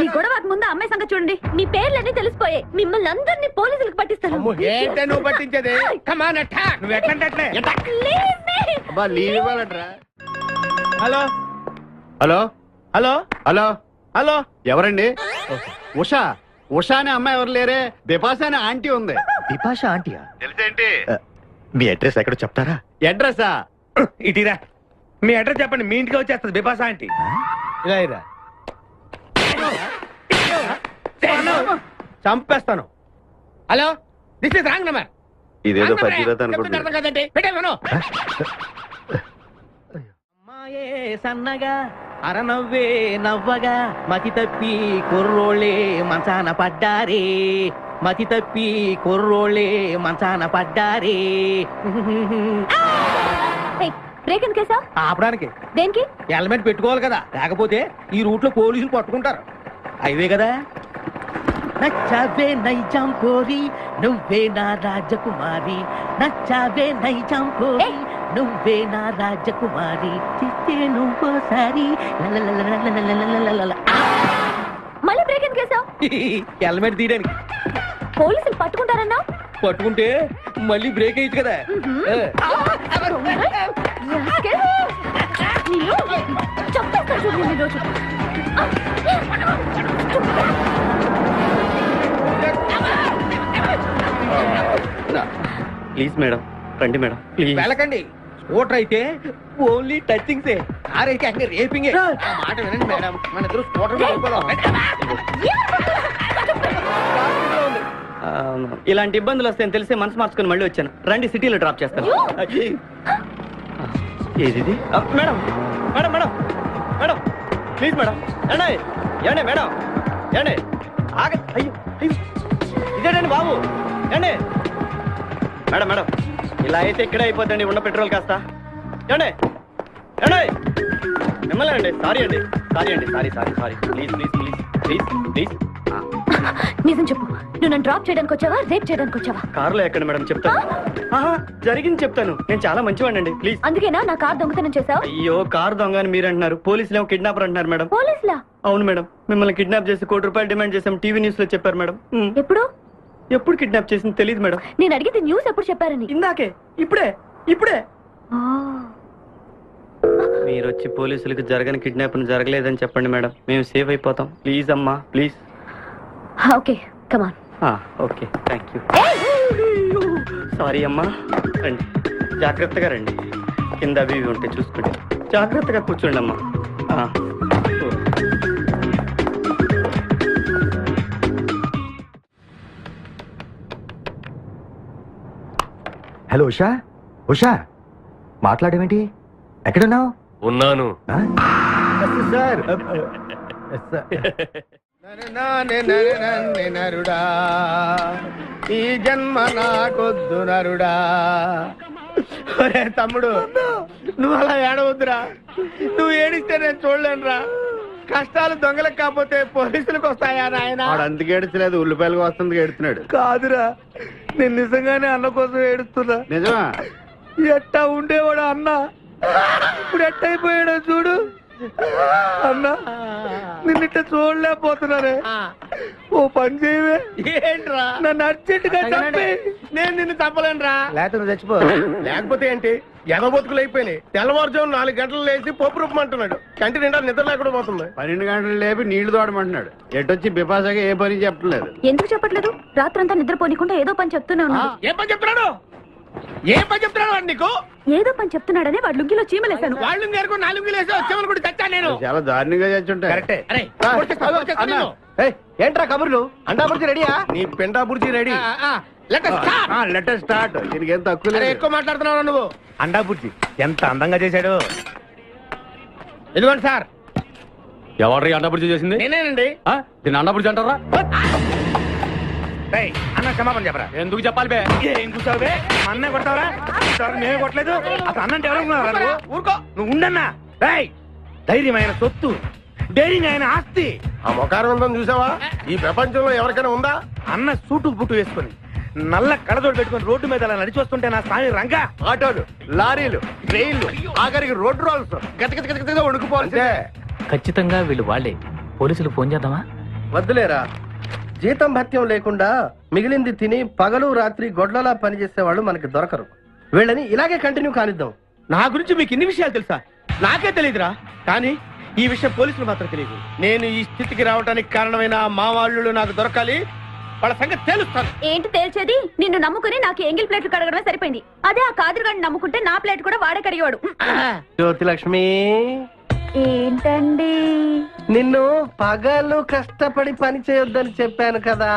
ఈ గొడవకు ముందు అమ్మాయి సంగతి చూడండి. మీ పేర్లన్నీ తెలిసిపోయాయి. మిమ్మల్ని అందరినీ పోలీసులకు పట్టిస్తాను. ఏంటే నువ్వు పట్టించేది? కమాన్ అటాక్. నువ్వు ఎట్లంటే Leave me. లీవ్ ఇవ్వాలట్రా. Hello hello hello hello hello. ఎవరండి? ఉషా. ఉషా అనే అమ్మాయి ఎవరు లేరే. బిపాస అనే ఆంటీ ఉంది. బిపాష ఆంటీయా? తెలుసేంటి? మీ అడ్రస్ ఎక్కడ చెప్తారా? అడ్రసా? ఇటీరా, మీ అడ్రస్ చెప్పండి. మీ ఇంటికి వచ్చేస్తుంది బిపాస ఆంటీ. ఇలా ఇరా. చంపేస్తాను. Hello, this is wrong number. ఇదేదో పచ్చిదత అనుకుంటున్నా. అర్థం కదండి. పెట్టేమను. అమ్మాయే సన్నగా అరనవ్వే నవ్వగా మతి తప్పి కుర్రోళ్ళే మంచాన పడ్డారే. మతి తప్పి కుర్రోళ్ళే మంచాన పడ్డారే. బ్రేక్ ఎందుకేసా? ఆపడానికి దేనికి? హెల్మెట్ పెట్టుకోవాలి కదా, లేకపోతే ఈ రూట్ లో పోలీసులు పట్టుకుంటారు. హైవే కదా. నచ్చావే నైజాం కోరి నువ్వే నా రాజకుమారి. నచ్చావే నైజాం కోరి నువ్వే నా రాజకుమారి. చిస్తే నువ్వోసారి మళ్ళీ బ్రేక్ ఎందుకేసా? హెల్మెట్ తీయడానికి. పోలీసులు పట్టుకుంటారన్నా? పట్టుకుంటే మళ్ళీ బ్రేక్ అయ్యింది కదా. చంపేస్తాను చూడు ఈ రోజు. ప్లీజ్ మేడం, రండి మేడం ప్లీజ్. వెళ్ళకండి. స్కూటర్ అయితే ఓన్లీ టచింగ్సే, కార్ అయితే అన్ని రేపింగే. ఆ మాట వినండి మేడం, మన ఇద్దరు స్కూటర్ ఇలాంటి ఇబ్బందులు వస్తాయని తెలిసే మనసు మార్చుకుని మళ్ళీ వచ్చాను. రండి, సిటీలో డ్రాప్ చేస్తాను. ఏది madam? Madam madam madam please madam. ఏండి ఏండి మేడం, ఏండి ఆగ. అయ్యో అయ్యో, ఇదేంటండి బాబు? ఏండి మేడం మేడం, ఇలా అయితే ఇక్కడే అయిపోద్దండి. ఉన్న పెట్రోల్ కాస్త. ఏండి ఏండి మిమ్మల్ని అండి. సారీ అండి, సారీ అండి, sorry sorry sorry. Please please please please please. నిజం చెప్పు, నువ్వు నన్ను డ్రాప్ చేయడానికి వచ్చావా, రేప్ చేయడానికి వచ్చావా? కారులో ఎక్కడ మేడం చెప్తాను. జరిగింది చెప్తాను. నేను చాలా మంచివాడిని అండి. ప్లీజ్. అందుకేనా నా కార్ దొంగతనం చేసావు? అయ్యో, కారు దొంగ అని మీరు అంటున్నారు, పోలీసులు ఏమో కిడ్నాపర్ అంటున్నారు మేడం. పోలీసులా? అవును మేడం, మిమ్మల్ని కిడ్నాప్ చేసి ₹1 డిమాండ్ చేసాం. టీవీ న్యూస్ లో చెప్పారు మేడం. ఎప్పుడు? ఎప్పుడు కిడ్నాప్ చేసింది తెలియదు మేడం. నేను అడిగితే న్యూస్ ఎప్పుడు చెప్పారని. ఇందాకే, ఇప్పుడే ఇప్పుడే. మీరు వచ్చి పోలీసులకు జరగని కిడ్నాప్ జరగలేదని చెప్పండి మేడం, మేము సేవ్ అయిపోతాం. ప్లీజ్ అమ్మా please. Okay come on. Okay thank you. Sorry అమ్మా. రండి, జాగ్రత్తగా రండి. కింద అవి ఇవి ఉంటే చూసుకోండి. జాగ్రత్తగా కూర్చోండి అమ్మా. హలో ఉషా. ఉషా మాట్లాడేమేంటి? ఎక్కడున్నావు? ఉన్నాను. సార్ నరుడా, ఈ జన్మ నాకొద్దు నరుడా. ఒరే తమ్ముడు, నువ్వు అలా ఏడవద్దురా. నువ్వు ఏడిస్తే నేను చూడలేనురా. కష్టాలు దొంగలకు కాకపోతే పోలీసులకు వస్తాయా నాయన? వాడు అందుకు ఏడ్చలేదు, ఉల్లిపాయలకు వస్తుంది ఏడుతున్నాడు. కాదురా, నేను నిజంగానే అన్న కోసం ఏడుస్తున్నా. నిజమా? ఎట్టా ఉండేవాడు అన్న, ఇప్పుడు ఎట్టయిపోయాడో చూడు. అన్నా, నిన్నిట్ట చూడలేకపోతున్నానే. ఓ పని చేయవే. ఏంట్రా? నన్ను అర్జెంటుగా చంపి. నేను నిన్ను చంపలేనురా. లేకపోతే నువ్వు చచ్చిపో. లేకపోతే ఏంటి, ఎగబొతుకులు అయిపోయినాయి. తెల్లవారుజాము 4 గంటలు లేచి పప్పు రూపమంటున్నాడు. కంటి నిండా నిద్ర లేకుండా పోతుంది. 12 గంటలు లేపి నీళ్లు తోడమంటున్నాడు. ఎటొచ్చి బిపాసగా ఏ పని చెప్పట్లేదు. ఎందుకు చెప్పట్లేదు? రాత్రంతా నిద్రపోనికుండా ఏదో పని చెప్తూనే ఉన్నాడు. ఏం పని చెప్తున్నాడు? ఏం పని చెప్తున్నాడు వాడు నీకు? ఏదో పని చెప్తున్నాడని వాడు లుంగిలో చీమలేశాను. వాళ్ళు గారు 4 వేసి వచ్చేవాళ్ళు కూడా చచ్చా నేను. చాలా దారుణంగా చచ్చుంటాయి. కరెక్టే. అరే, కొట్టేస్తా నిన్ను. ఏంట్రా కబుర్లు? అండాబుర్జీ రెడీయా? నీ పెండాబుర్జీ రెడీ. Letter start. దీనికి ఏం తక్కువ లేదు. ఎక్కువ మాట్లాడుతున్నావు నువ్వు. అండాబుర్జీ ఎంత అందంగా చేశాడు. ఇదిగోండి సార్. ఎవరు అండబుర్జీ చేసింది? నేనేనండి. దీన్ని అండబుర్జీ అంటారా? ఏయ్, అన్న క్షమాపణ చెప్పరా. ఎందుకు చెప్పాలి బే? ఏం కూర్చోవు బే? మా అన్నే కొడతావరా? మేమే కొట్టలేదు. అసలు అన్నంటే ఎవరు ఉన్నారా నువ్వు? ఊరుకో, నువ్వు ఉండన్నా. ఏయ్, ధైర్యమైన సొత్తు, డైరింగ్ అయిన ఆస్తి. ఆ మొకారం ఉందని చూసావా? ఈ ప్రపంచంలో ఎవరికైనా ఉందా? అన్న సూటు బుట్టు వేసుకొని నల్ల కడదోడు పెట్టుకొని రోడ్డు మీద అలా నడిచి వస్తుంటే నా స్వామి రంగా. ఆటోలు, లారీలు, ట్రైన్లు, ఆఖరికి రోడ్ రోల్స్ గతగతగతగా ఉడుకుపోవాలి. ఖచ్చితంగా వీళ్ళు వాళ్ళే. పోలీసులు ఫోన్ చేద్దామా? వద్దులేరా, జీతం భత్యం లేకుండా మిగిలింది తిని పగలు రాత్రి గొడ్లలా పనిచేసే వాళ్ళు మనకి దొరకరు. వీళ్ళని ఇలాగే కంటిన్యూ కానిద్దాం. నా గురించి మీకు ఇన్ని విషయాలు తెలుసా? నాకే తెలియదురా. కానీ ఈ విషయం పోలీసులు మాత్రం తెలియదు. నేను ఈ స్థితికి రావడానికి కారణమైన మా వాళ్ళు నాకు దొరకాలి. వాళ్ళ సంగతి తెలుస్తాను. ఏంటి తేల్చేది? నిన్ను నమ్ముకుని నాకు ఎంగిల్ ప్లేట్లు కడగడమే సరిపోయింది. అదే ఆ కాదురుగాడిని నమ్ముకుంటే నా ప్లేట్ కూడా వాడే కడిగేవాడు. జ్యోతి లక్ష్మి, ఏంటండి? నిన్ను పగలు కష్టపడి పని చేయొద్దని చెప్పాను కదా.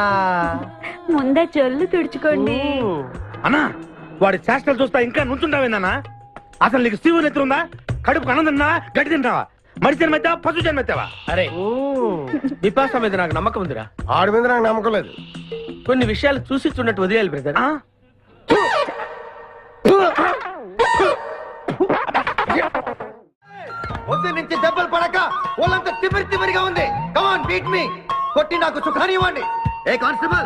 ముందే చొల్లు తుడుచుకోండి. అన్నా, వాడి చేష్టలు చూస్తా ఇంకా నుంచుంటావేందన్నా? అసలు నీకు శివుని ఎత్తుందా? కడుపు అన్నం తిన్నావా, గడ్డి తింటావా? మనిషి జన్మెత్తావా, పశు జన్మెత్తావా? అరే, బిపాస మీద నాకు నమ్మకం ఉందిరా. ఆడి మీద నాకు నమ్మకం లేదు. కొన్ని విషయాలు చూసి చూడట్టు వదిలేయాలి బ్రదర్. పొద్దు నుంచి దెబ్బలు పడక వాళ్ళంతా తిమిరిగా ఉంది. కమాన్ బీట్ మీ, కొట్టి నాకు సుఖాన్ని ఇవ్వండి. ఏ కానిస్టేబుల్,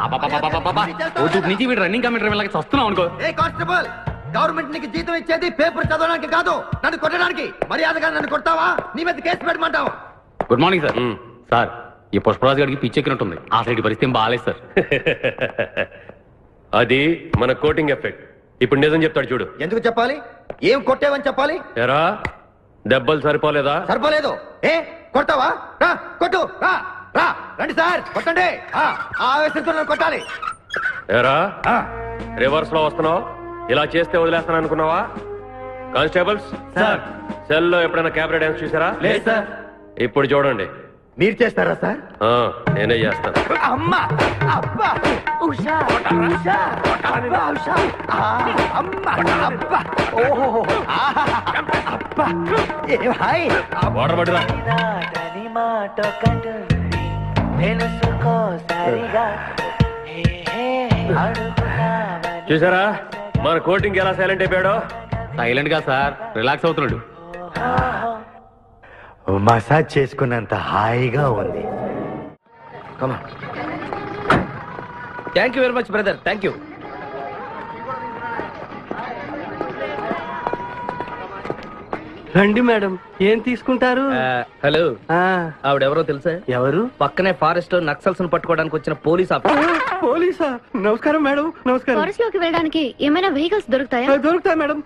నుంచి వీడు రన్నింగ్ కమిటర్ వెళ్ళక వస్తున్నావు అనుకో. ఏ కానిస్టేబుల్, గవర్నమెంట్ నీకు జీతం ఇచ్చేది పేపర్ చదవడానికి కాదు, నన్ను కొట్టడానికి. మర్యాదగా నన్ను కొడతావా, నీ మీద కేసు పెట్టమంటావా? Good morning sir. సార్, ఈ పుష్పరాజు గారికి పిచ్చెక్కినట్టుంది. ఆ సైడ్ పరిస్థితి ఏం బాగాలేదు సార్. అది మన కోటింగ్ ఎఫెక్ట్. ఇప్పుడు నిజం చెప్తాడు చూడు. ఎందుకు చెప్పాలి? ఏం కొట్టేవని చెప్పాలి? ఎరా, దెబ్బలు సరిపోలేదా? సరిపోలేదు. ఏ కొడతావా? రా కొట్టు, రా రా, రండి సార్ కొట్టండి. ఆవేశంతో నన్ను కొట్టాలి. ఎరా, రివర్స్ లో వస్తున్నావు. ఇలా చేస్తే వదిలేస్తాను అనుకున్నావా? కానిస్టేబుల్స్ సార్, సెల్ లో ఎప్పుడైనా కెమెరా డాన్స్ చూసారా? లేదు సార్. ఇప్పుడు చూడండి. మీరు చేస్తారా సార్? నేనే చేస్తాను. అమ్మా, అబ్బా, ఉషా, ఉషా, అబ్బా, ఉషా, అమ్మా, అబ్బా, ఓహో, అబ్బా, ఏ భాయ్, వాటర్ పట్టురా. చూసారా మన కోటింగ్ ఎలా సైలెంట్ అయిపోయాడో? సైలెంట్ గా సార్, రిలాక్స్ అవుతున్నాడు. మసాజ్ చేసుకున్నంత హాయిగా ఉంది. Thank you very much brother, thank you. రండి మేడం, ఏం తీసుకుంటారు? హలో, ఆవిడెవరో తెలుసా? ఎవరు? పక్కనే ఫారెస్ట్ లో నక్సల్స్ పట్టుకోవడానికి వచ్చిన పోలీస్ ఆఫీసర్. పోలీసా? నమస్కారం మేడం. నమస్కారం. ఫారెస్ట్ లోకి వెళ్ళడానికి ఏమైనా వెహికల్స్ దొరుకుతాయా? దొరుకుతాయి మేడం,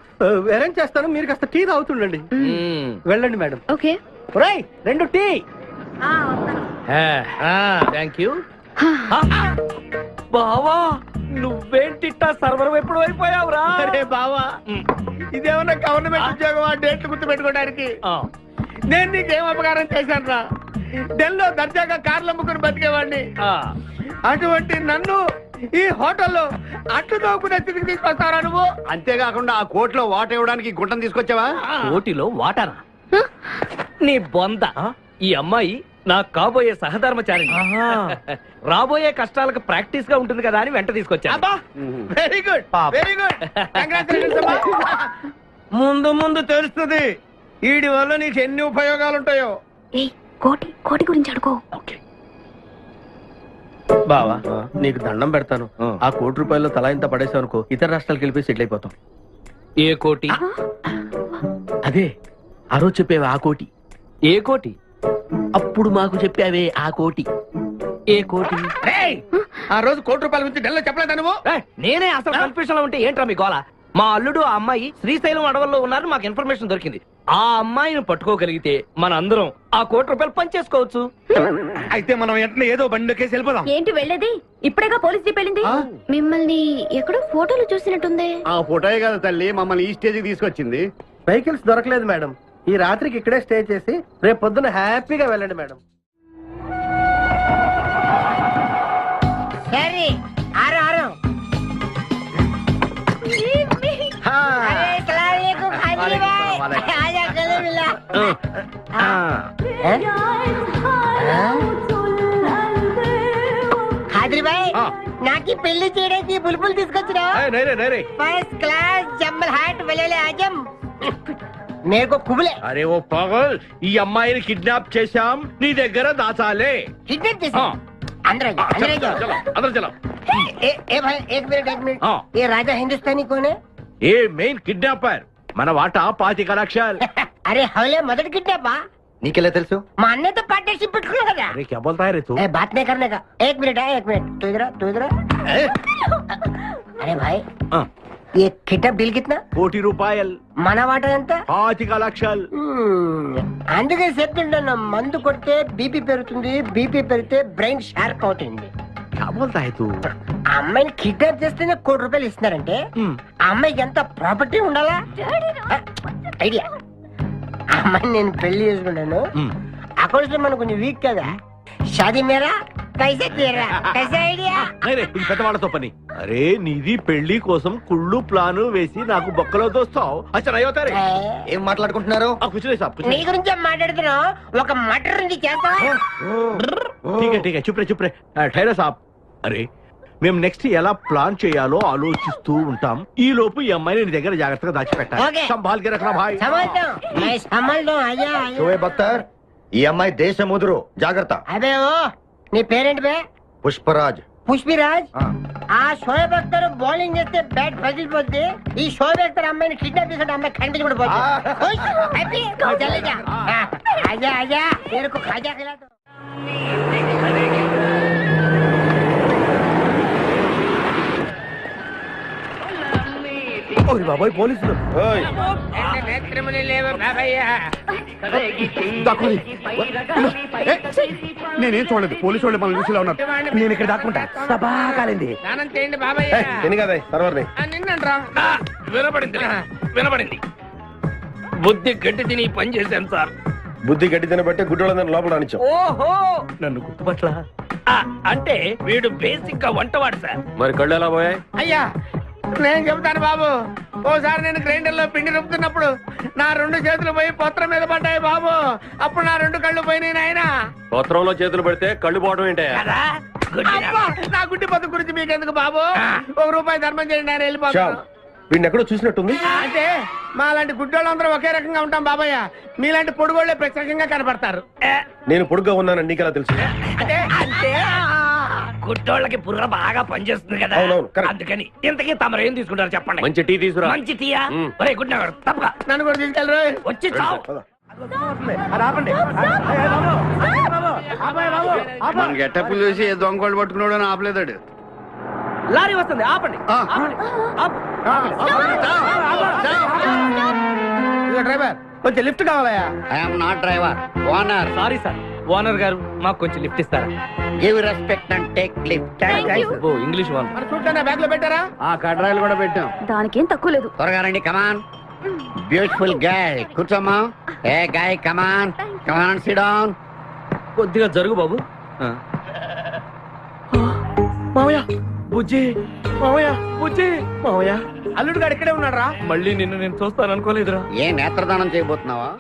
అరేంజ్ చేస్తాను. మీరు కాస్త టీ తాగుతుండండి. వెళ్ళండి madam. Okay. 2 tea. Thank you. బావా, నువ్వేంటిట్టా సర్వర్ ఎప్పుడు అయిపోయావురా? అరే బావా, ఇదేమన్నా గవర్నమెంట్ ఉద్యోగం? డేట్లు గుర్తు పెట్టుకోవడానికి. నేను నీకేం అపకారం చేశాను రా? ఢిల్లీలో దర్జాగా కార్లు అమ్ముకుని బతికేవాడిని. అటువంటి నన్ను ఈ హోటల్లో అట్లు తోకునే స్థితికి తీసుకొస్తారా నువ్వు? అంతేకాకుండా ఆ కోర్టులో వాట ఇవ్వడానికి గుంటను తీసుకొచ్చావా? కోటిలో వాటానా? నీ బొంద. ఈ అమ్మాయి నాకు కాబోయే సహధర్మచారి. రాబోయే కష్టాలకు ప్రాక్టీస్ గా ఉంటుంది కదా అని వెంట తీసుకొచ్చా. Very good, very good. ముందు ముందు తెలుస్తుంది వీడి వల్ల నీకు ఎన్ని ఉపయోగాలు ఉంటాయో. కోటి గురించి అడుకో. బావా, నీకు దండం పెడతాను. ఆ ₹1 తలా ఇంత పడేసావు అనుకో, ఇతర రాష్ట్రాలకు వెళ్ళిపోయి సెటిల్ అయిపోతాం. ఏ కోటి? అదే ఆ రోజు చెప్పేవే ఆ కోటి. ఏ కోటి? అప్పుడు మాకు చెప్పావే ఆ కోటి. ఏ కోటి? ఆ రోజు ₹1 గురించి ఢిల్లీలో చెప్పలేదా నువ్వు? నేనే అసలు కన్ఫ్యూషన్ లో ఉంటే ఏంట్రా మీ గోల? మా అల్లుడు ఆ అమ్మాయి శ్రీశైలం అడవుల్లో ఉన్నారు, మాకు ఇన్ఫర్మేషన్ దొరికింది. ఆ అమ్మాయిని పట్టుకోగలిగితే మన అందరం ఆ ₹1 పంచేసుకోవచ్చు. అయితే మనం వెంటనే ఏదో బండికేసి వెళ్ళిపోదాం. ఏంటి వెళ్ళేది? ఇప్పుడేగా పోలీస్ జీప్ వెళ్ళింది. మిమ్మల్ని ఎక్కడో ఫోటోలు చూసినట్టుంది. ఆ ఫోటోయే కదా తల్లి మమ్మల్ని ఈ స్టేజ్కి తీసుకొచ్చింది. వెహికల్స్ దొరకలేదు మేడం. ఈ రాత్రికి ఇక్కడే స్టే చేసి రేపు పొద్దున హ్యాపీగా వెళ్ళండి మేడం. హాజరీబాయ్ నాకు పెళ్లి చేయడానికి బుల్బుల్ తీసుకొచ్చినా ఫస్ట్ క్లాస్ జంబల్ హాట్ వలేలే ఆజం మేరకు కుబులే. అరే ఓ పాగల్, ఈ అమ్మాయిని కిడ్నాప్ చేశాం, నీ దగ్గర దాచాలే. కిడ్నాప్ చేసా अंदर अंदर चलो. ए भाई एक मिनट ये राजा हिंदुस्तानी कौन है? ये मेन किडनैपर మన వాటా 25 లక్షలు. अरे हवले మొదటి కిడ్నాపా నీకెలా తెలుసు? మా అన్నతో పార్ట్నర్షిప్ పెట్టుకున్నా కదా. अरे क्या बोलता है रे तू? बात नहीं करने का. एक मिनट तू इधर अरे भाई ये किडनैप डील कितना? 1 రూపాయలు. మన వాటా ఎంత? 25 లక్షలు. అందుకే చెప్తుంటాను, మందు కొడితే బీపీ పెరుగుతుంది, బీపీ పెరిగితే బ్రెయిన్ షార్ప్ అవుతుంది. क्या बोलता है तू? అమ్మాయిని కిడ్నాప్ చేస్తేనే ₹1 కోటి ఇస్తున్నారంటే ఆ అమ్మాయికి ఎంత ప్రాపర్టీ ఉండాలా? ఐడియా, అమ్మాయిని నేను పెళ్లి చేసుకున్నాను, అకౌంట్స్ లో మనం కొంచెం వీక్ కదా, షాదీ మేరా పైసా తీరా, కైసా ఐడియా? ఇది పెద్దవాళ్ళతో పని. అరే నీది పెళ్లి కోసం కుళ్ళు ప్లాను వేసి నాకు బొక్కలో దోస్తావు. అచ్చా అయ్యోతారే, ఏం మాట్లాడుకుంటున్నారు? నీ గురించే మాట్లాడుతున్నావు, ఒక మటర్ నుంచి చేస్తావా? ఠీకే చుప్రే ఠైరా సాబ్. అరే మేము నెక్స్ట్ ఎలా ప్లాన్ చేయాలో ఆలోచిస్తూ ఉంటాం, ఈ లోపు ఈ అమ్మాయిని నీ దగ్గర జాగ్రత్తగా దాచిపెట్టాలి. సంభాల్కి రఖనా భాయ్. షోయబ్ అఖ్తర్, ఈ అమ్మాయి దేశ ముదురు, జాగ్రత్త. అదే ఓ నీ పేరెంట్ బే? పుష్పరాజ్. పుష్పిరాజ్. ఆ షోయబ్ అఖ్తర్ బౌలింగ్ చేస్తే బ్యాట్ పగిలిపోద్ది, ఈ షోయబ్ అఖ్తర్ అమ్మాయిని కిడ్నాప్ చేసే అమ్మాయి కనిపించబడిపోద్ది. ఆజా ఆజా మేరకు ఖాజా ఖిలా దో. బాబాయ్ పోలీసులు. నేనేం చూడలేదు, పోలీసు వాళ్ళు మనం చూసిలా ఉన్నారు. నేను ఇక్కడ దాక్కుంటా. సభా కాలింది. వినపడింది. బుద్ధి గట్టి తిని పని చేశాను సార్. బుద్ధి గట్టి తినబట్టే గుడ్డోళ్ళందరూ లోపల రానిచ్చాం. ఓహో, నన్ను గుర్తుపట్ల. అంటే వీడు బేసిక్ గా వంటవాడు సార్. మరి కళ్ళు ఎలా పోయాయి? అయ్యా నేను చెబుతాను బాబు, ఓసారి నేను గ్రైండర్ లో పిండి రుబ్బుతున్నప్పుడు నా 2 చేతులు పోయి పొత్రం మీద పడ్డాయి బాబు, అప్పుడు నా 2 కళ్ళు పోయినాయి నాయన. పత్రంలో చేతులు పెడితే కళ్ళు పోవడం ఏంటే? నా గుడ్డి పొత్తు గురించి మీకెందుకు బాబు, ₹1 ధర్మం చేయండి, ఆయన వెళ్ళిపోతాను. వీడిని ఎక్కడో చూసినట్టుంది. అంటే మా లాంటి గుడ్డోళ్ళందరూ ఒకే రకంగా ఉంటాం బాబయ్య, మీలాంటి పొడుగోళ్లే ప్రత్యేకంగా కనపడతారు. నేను పొడుగ్గా ఉన్నానని నీకెలా తెలుసు? అంటే గుడ్డోళ్ళకి బుర్ర బాగా పనిచేస్తుంది కదా, అవునవును, కరెక్ట్. అందుకని ఇంతకీ తమరు ఏం తీసుకుంటారు చెప్పండి. మంచి టీ తీసుకురా. మంచి టీయా? ఒరే గుడ్ నగర్ తప్పగా నన్ను కూడా తీసుకెళ్ళరు. వచ్చి చావు. మన గెట్టప్పులు చూసి ఏ దొంగోళ్ళు పట్టుకున్నాడు అని ఆపలేదాడు. లారీ వస్తుంది, ఆపండి. డ్రైవర్ కొంచెం లిఫ్ట్ కావాలయా? I'm not driver, owner. Sorry sir, owner గారు మాకు కొంచెం లిఫ్ట్ ఇస్తారా? Give respect and take lift. ఓ ఇంగ్లీష్ వాళ్ళు. మరి చూడండి, బ్యాగ్ లో పెట్టారా? ఆ కడ్రాయిలు కూడా పెట్టాం. దానికేం తక్కువ లేదు. త్వరగా రండి, కమాన్. బ్యూటిఫుల్ గాయ్, కూర్చోమ్మా. ఏ గాయ్, కమాన్ కమాన్, సిట్ డౌన్. కొద్దిగా జరుగు బాబు. మావయ్య బుజ్జి, మావయ్య బుజ్జి, మావయ్య అల్లుడు గారు ఇక్కడే ఉన్నాడు రా. మళ్ళీ నిన్ను నేను చూస్తాను అనుకోలేదురా. ఏ నేత్రదానం చేయబోతున్నావా?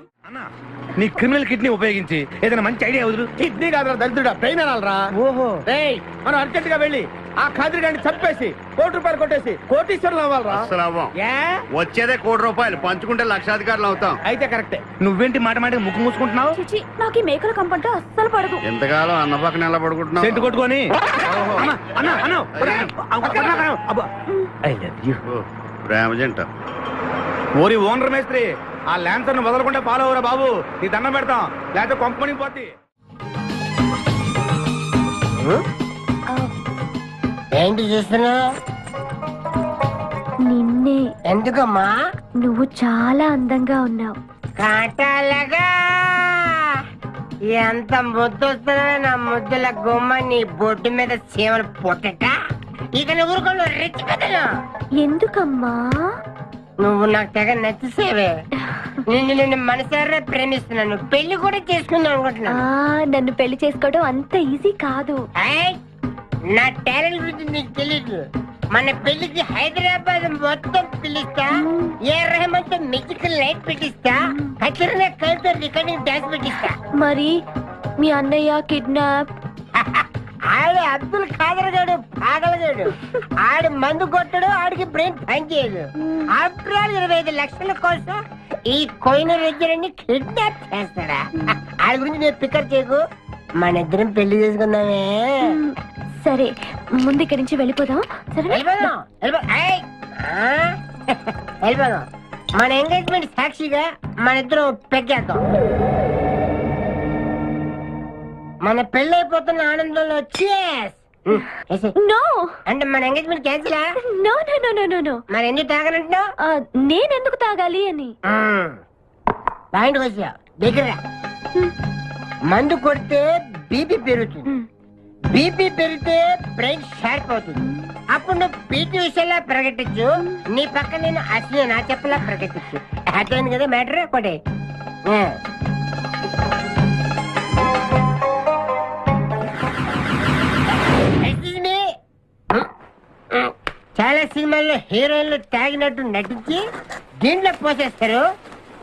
నీ క్రిమినల్ కిడ్నీ ఉపయోగించి ఏదైనా మంచి ఐడియా వదులు. కిడ్నీ కాదురా దరిద్రుడా, బ్రెయిన్ అనాలరా. ఓహో, రేయ్ మనం అర్జెంట్ గా వెళ్ళి ఆ ఖాదిరి గారిని చంపేసి ₹1 కొట్టేసి కోటీశ్వరులు అవ్వాలరా. అసలు ఏ? వచ్చేదే ₹1 పంచుకుంటే లక్షాధికారులు అవుతాం. అయితే కరెక్టే. నువ్వేంటి మాట మాటకి ముక్కు మూసుకుంటున్నావు? చిచి, నాకు ఈ మేకల కంపంటే అస్సలు పడదు. ఎంతకాలం అన్న పక్కన ఎలా పడుకుంటున్నావు? సెంటు కొట్టుకొని. ప్రేమ జంట. ఓరి ఓనర్ మేస్త్రి, ఆ ల్యాన్సర్ ను వదలకుండా ఫాలో అవరా బాబు, నీ దండం పెడతాం, లేకపోతే కొంపని పోతి. ఏంటి చూస్తున్నా? నిన్నే. ఎందుకమ్మా? నువ్వు చాలా అందంగా ఉన్నావు. కాటాలగా ఎంత ముద్దు వస్తుందో నా ముద్దుల గుమ్మ, నీ బొడ్డు మీద చీమలు పొట్టట. ఇక నువ్వు ఊరుకోను, రెచ్చిపోతాను. ఎందుకమ్మా? నువ్వు నాకు తెగ నచ్చేసేవే. నిన్ను మనసారా ప్రేమిస్తున్నాను, పెళ్లి కూడా చేసుకుందాం అనుకుంటున్నాను. నన్ను పెళ్లి చేసుకోవడం అంత ఈజీ కాదు. ఏయ్, నా టాలెంట్ గురించి నీకు తెలియదు. మన పెళ్లికి హైదరాబాద్ మొత్తం పిలుస్తా, ఏ రెహమాన్ తో మ్యూజికల్ నైట్ పెట్టిస్తా, కచరనే కవితో రికార్డింగ్ డాన్స్ పెట్టిస్తా. మరి మీ అన్నయ్య కిడ్నాప్? ఆడు అబ్దుల్ ఖాదర్ గాడు పాగలగాడు. ఆడు మందు కొట్టడు, ఆడికి బ్రెయిన్ పనిచేయదు. ఆఫ్టర్ ఆల్ 25 లక్షల కోసం ఈ కోయిన రెడ్డిని కిడ్నాప్ చేస్తాడా? ఆడి గురించి నేను పికర్ చేయకు, మన ఇద్దరం పెళ్లి చేసుకుందామే. సరే ముందు ఇక్కడి నుంచి వెళ్ళిపోదాం. సరే వెళ్ళిపోదాం. మన ఎంగేజ్మెంట్ సాక్షిగా మన ఇద్దరం పెగ్గేద్దాం. మన పెళ్ళైపోతున్న ఆనందంలో నో అంటే మన engagement cancel. No no no no no no. మరి ఎందుకు తాగనంటున్నావు? నేనెందుకు తాగాలి అని. పాయింట్ వచ్చా దగ్గర. మందు కొడితే బీపీ పెరుగుతుంది, బీపీ పెరిగితే బ్రెయిన్ షార్ప్ అవుతుంది. అప్పుడు నువ్వు పీటీ విషయంలో ప్రకటించు, నీ పక్క నేను అసలు నా చెప్పలా ప్రకటించు. అర్థమైంది కదా మ్యాటర్? ఒకటి చాలా సినిమాల్లో హీరోయిన్లు తాగినట్టు నటించి దీంట్లో పోసేస్తారు,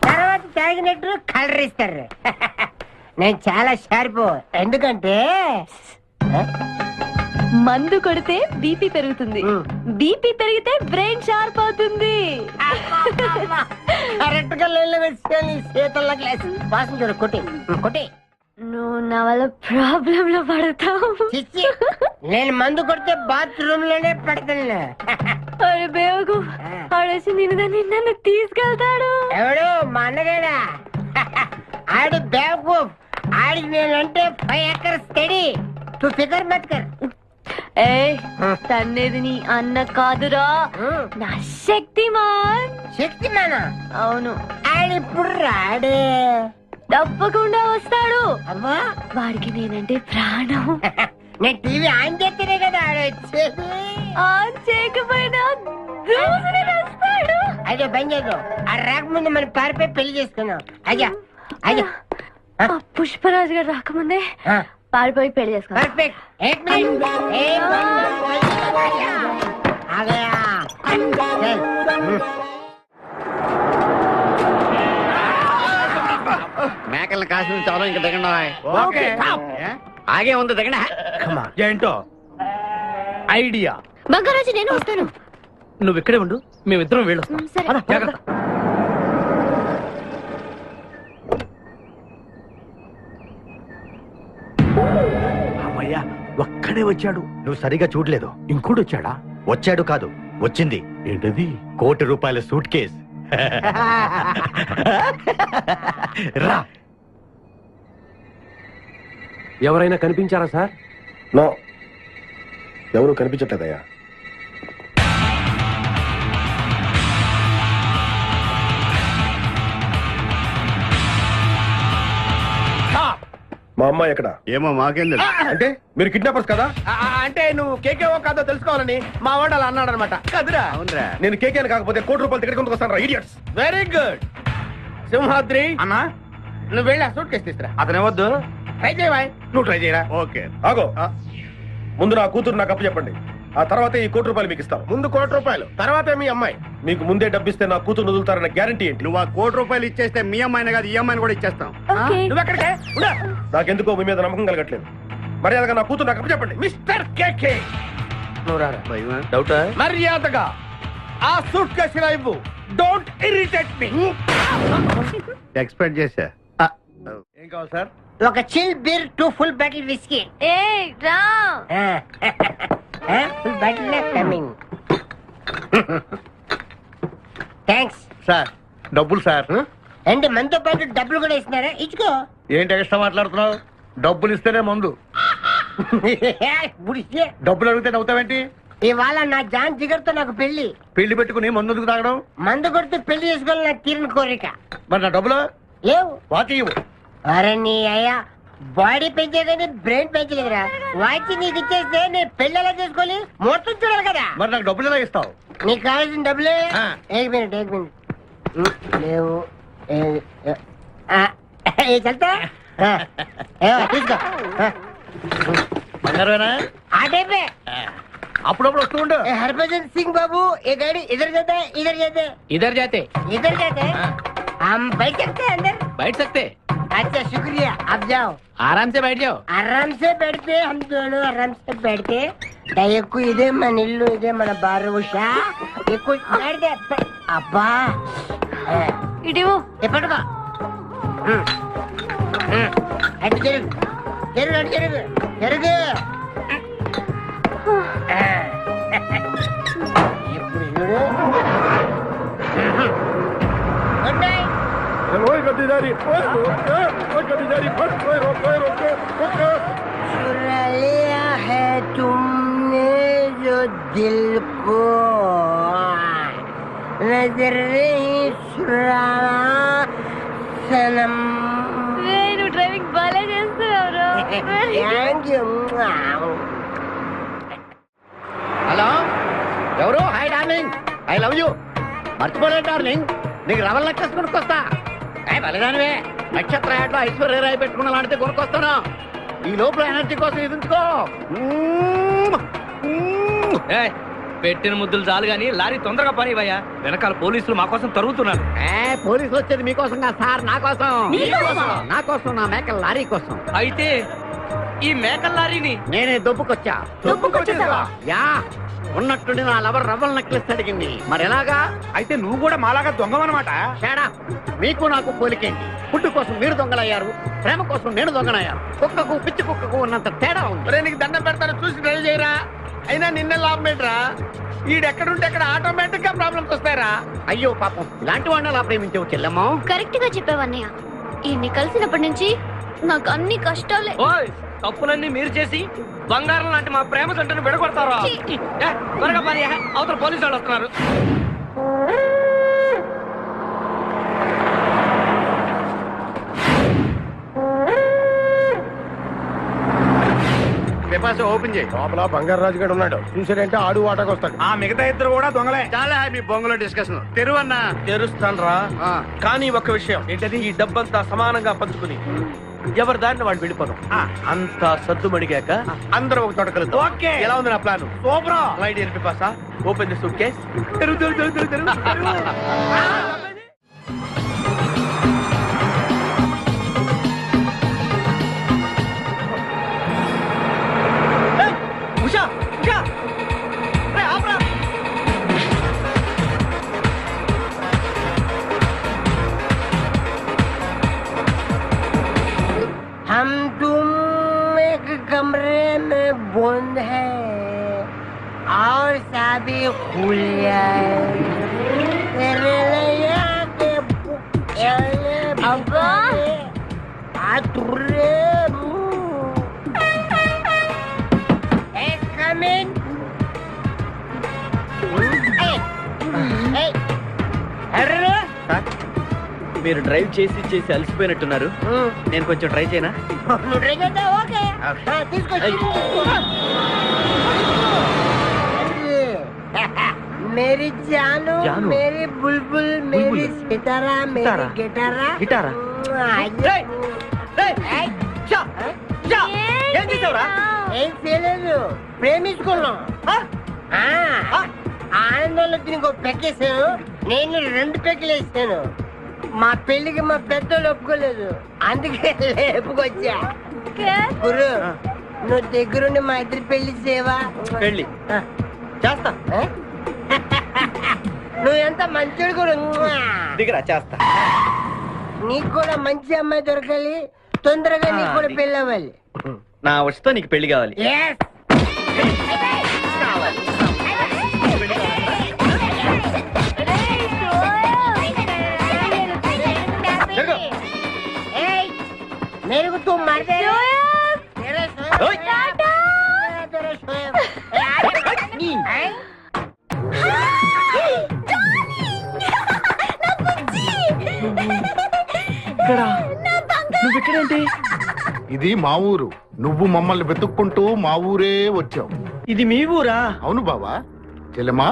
తర్వాత తాగినట్టు కలర్ ఇస్తారు. నేను చాలా షార్ప్, ఎందుకంటే మందు కొడితే బీపీ పెరుగుతుంది, బీపీ పెరిగితే బ్రెయిన్ షార్ప్ అవుతుంది. కరెక్ట్ గా లైన్లో వచ్చి చేతుల్లో గ్లాస్ వాసన చూడు. కొట్టి కొట్టి. నువ్వు నా వల్ల ప్రాబ్లం లో పడతావు. నేను మందు కొడితే బాత్రూమ్ లోనే పడతాను. అరే బేవకు ఆడేసి నిన్ను తీసుకెళ్తాడు. ఎవడు? మా అన్నగాడా? ఆడు బేవకు. ఆడికి నేనంటే 5 acres స్టడీ. తు ఫికర్ మత్ కర్. ఏ తన్నేది నీ అన్న కాదురా, నా శక్తిమాన్. శక్తిమానా? అవును. ఆడిప్పుడు రాడే. తప్పకుండా వస్తాడు. అమ్మా వాడికి నేనంటే ప్రాణం. నేను టీవీ ఆన్ చేస్తేనే కదా ఆడ వచ్చేది. ఆన్ చేయకపోయినా దూసుని వస్తాడు. అయ్యో బంద్ చేద్దాం. ఆ రాకముందు మనం పారిపోయి పెళ్లి చేసుకున్నాం. అయ్యా అయ్యా పుష్పరాజు గారు రాకముందే పారిపోయి పెళ్లి చేసుకున్నాం. పర్ఫెక్ట్. एक मिनट आ गया. మేకల్ని కాసిన చాలా ఇంకా దిగండి. ఆగే ఉంది దిగండి. ఏంటో ఐడియా. బంగారాజు నేను వస్తాను. నువ్వు ఇక్కడే ఉండు, మేమిద్దరం వెళ్ళొస్తాం. సరే జాగ్రత్త. అమ్మయ్యా ఒక్కడే వచ్చాడు. నువ్వు సరిగా చూడలేదు. ఇంకోటి వచ్చాడా? వచ్చాడు కాదు, వచ్చింది. ఏంటది? ₹1 కోటి సూట్ కేస్. రా. ఎవరైనా కనిపించారా సార్? నో, ఎవరు కనిపించట్లేదయ్యా. మా అమ్మాయి ఎక్కడ? ఏమో మాకేం తెలుసు. అంటే మీరు కిడ్నాపర్స్ కదా? అంటే నువ్వు కేకేవో కాదో తెలుసుకోవాలని మా వాడు అలా అన్నాడు అనమాట. కదురా? నేను కేకేని కాకపోతే ₹1 టికెట్ కొందుకొస్తాను. ఇడియట్స్. Very good. సింహాద్రి అన్నా నువ్వు వెళ్ళి ఆ సూట్ కేసు తీసుకురా. అతనే వద్దు. ట్రై చేయవా? నువ్వు ట్రై చేయరా. ఓకే ఆగో. ముందు నా కూతురు నాకు అప్పు చెప్పండి, ఆ తర్వాత ఈ ₹1 మీకు ఇస్తాను. ముందు ₹1, తర్వాత మీ అమ్మాయి. మీకు ముందే డబ్బిస్తే నా కూతురు వదులుతారన్న గ్యారంటీ ఏంటి? నువ్వు ఆ ₹1 ఇచ్చేస్తే మీ అమ్మాయిని కాదు ఈ అమ్మాయిని కూడా ఇచ్చేస్తాం. ఓకే. నువ్వు ఎక్కడికే? నాకెందుకో మీ మీద నమ్మకం కలగట్లేదు. మర్యాదగా నా కూతురు నాకు అప్పు చెప్పండి. మిస్టర్ కేకే నువ్వు రారా. డౌటా? మర్యాదగా ఆ సూట్ కేసు ఇలా ఇవ్వు. Don't irritate me. ఎక్స్పెక్ట్ చేశా. ఏం కావాలి సార్? ఒక chill beer 2 full bottle whiskey. ఏ రా. Full bottle coming. Thanks sir డబ్బులు సార్. అంటే మనతో పాటు డబ్బులు కూడా ఇస్తున్నారా? ఇచ్చుకో. ఏంటి ఎక్స్ట్రా మాట్లాడుతున్నావు? డబ్బులు ఇస్తేనే మందు. డబ్బులు అడిగితే నవ్వుతావేంటి? ఇవాళ నా జాన్ జిగర్తో నాకు పెళ్లి. పెళ్లి పెట్టుకుని మందు ఎందుకు తాగడం? మందు కొడితే పెళ్లి చేసుకోవాలని నాకు తీరిన కోరిక. మరి నా డబ్బులు లేవు. వాచి ఇవ్వు. అరే నీ అయ్యా బాడీ పెంచేదని బ్రెయిన్ పెంచలేదురా. వాచి నీకు ఇచ్చేస్తే నేను పెళ్లి ఎలా చేసుకోవాలి? మొత్తం చూడాలి కదా. మరి నాకు డబ్బులు ఎలా ఇస్తావు? నీకు కావాల్సిన డబ్బులే. ఆ. ఏక్ మినిట్ లేవు. చల్తా తీసుకో. బంగారమేనా? ఆ టైపే. అప్పుడప్పుడు వస్తూ ఉండు. हरभजन सिंह बाबू ये गाड़ी इधर जाता है इधर जाता है इधर जाते इधर जाता है हम बैठ सकते हैं अंदर बैठ सकते अच्छा शुक्रिया आप जाओ आराम से बैठ जाओ आराम से बैठते हम दोनों आराम से बैठते దయకు ఇదే మన ఇల్లు ఇదే మన బారు ఉషా ఎక్కువ అబ్బా ఇడివో ఎప్పటికో అటు జరుగు జరుగు అటు జరుగు జరుగు ఇప్పుడు చూడు గుడ్ నైట్ चुरा लिया है तुमने जो दिल को नजर नहीं चुराना सनम నేను డ్రైవింగ్ బాగా చేస్తున్నావు थैंक यू హలో ఎవరు? Hi darling, I love you. మర్చిపోలే డార్లింగ్, నీకు రవల్ నెక్లెస్ కొనుక్కొస్తా. బలిదానివే, నక్షత్ర యాడ్లో ఐశ్వర్యరాయ్ పెట్టుకున్న లాంటిది కొనుక్కొస్తాను. ఈ లోపల ఎనర్జీ కోసం ఎదుర్కో. పెట్టిన ముద్దులు చాలు గాని లారీ తొందరగా పని ఇవ్వయ్యా. వెనకాల పోలీసులు మా కోసం తరుగుతున్నారు. పోలీసులు వచ్చేది మీకోసం కాదు సార్, నా కోసం. నా కోసం, నా మేకల లారీ కోసం. అయితే ఈ మేకల లారీని నేనే దొబ్బుకొచ్చా. యా, ఉన్నట్టుండి నా లవర్ రవ్వల్ నెక్లెస్ అడిగింది. మరి ఎలాగా? అయితే నువ్వు కూడా మాలాగా దొంగవన్నమాట. షాడా, మీకు నాకు పోలికేంటి? ఫుడ్ కోసం మీరు దొంగలయ్యారు, ప్రేమ కోసం నేను దొంగనయ్యాను. కుక్కకు పిచ్చి కుక్కకు ఉన్నంత తేడా ఉంది. ఒరే నీకు దండం పెడతాను, చూసి డ్రైవ్ చేయరా. అయినా నిన్న లాభం ఏంట్రా? ఈడెక్కడుంటే అక్కడ ఆటోమేటిక్ గా ప్రాబ్లమ్స్ వస్తాయరా. అయ్యో పాపం, ఇలాంటి వాడిని అలా ప్రేమించవు చెల్లెమ్మో. కరెక్ట్ గా చెప్పావన్నయ్య. ఈయన్ని కలిసినప్పటి నుంచి నాకు అన్ని కష్టాలే. ఓయ్, తప్పులన్నీ మీరు చేసి బంగారం లాంటి మా ప్రేమ జంటను విడగొడతారా? త్వరగా పని, అవతల పోలీసు వాళ్ళు వస్తున్నారు. ఓపెన్ చేయి. లోపల బంగారు రాజు గారు ఉన్నాడు, చూసాడంటే ఆడు వాటకు వస్తాడు. ఆ మిగతా ఇద్దరు కూడా దొంగలే. చాలా మీ బొంగులో డిస్కషన్. తెరువన్నా తెరుస్తాను రా. కానీ ఒక విషయం ఏంటది, ఈ డబ్బంతా సమానంగా పంచుకుని ఎవరి దారిని వాడు వెళ్ళిపోదాం. అంతా సద్దు మడిగాక అందరం ఒక తోట కలుద్దాం. ఓకే. ఎలా ఉంది నా ప్లాన్? సూపర్. లైట్ ఎల్పి పాసా ఓపెన్ ది సూట్ కేస్. తెరు. ఉషా ఉషా, ఆపరా. हम तुम एक कमरे में बंद है और साबी खुल जाए तेरे लिया के अब्बा आतुरे कमिंग अरे మీరు డ్రైవ్ చేసి చేసి అలసిపోయినట్టున్నారు. నేను కొంచెం ట్రై చేయనా? ఓకే मेरी जानू, मेरी बुलबुल, मेरी सितारा, मेरी गिटारा. ఏం చేయలేదు, ప్రేమించుకున్నాం. ఆనందంలో దీనికి ఒక పెక్కేసాను, నేను 2 పెక్కలు వేసాను. మా పెళ్లికి మా పెద్దలు ఒప్పుకోలేదు, అందుకే లేపుకొచ్చా. గురు, నువ్వు దగ్గరుండి మా ఇద్దరి పెళ్లి చేయవా? పెళ్లి చేస్తా. నువ్వు ఎంత మంచోడు గురు. దిగరా, చేస్తా. నీకు కూడా మంచి అమ్మాయి దొరకాలి, తొందరగా నీకు కూడా పెళ్లి అవ్వాలి. నా వచ్చతో నీకు పెళ్లి కావాలి. Yes. मेरे को तुम मार दे నువ్వు ఇక్కడేంటి? ఇది మా ఊరు, నువ్వు మమ్మల్ని వెతుక్కుంటూ మా ఊరే వచ్చావు. ఇది మీ ఊరా? అవును బావా. చెల్లెమ్మా,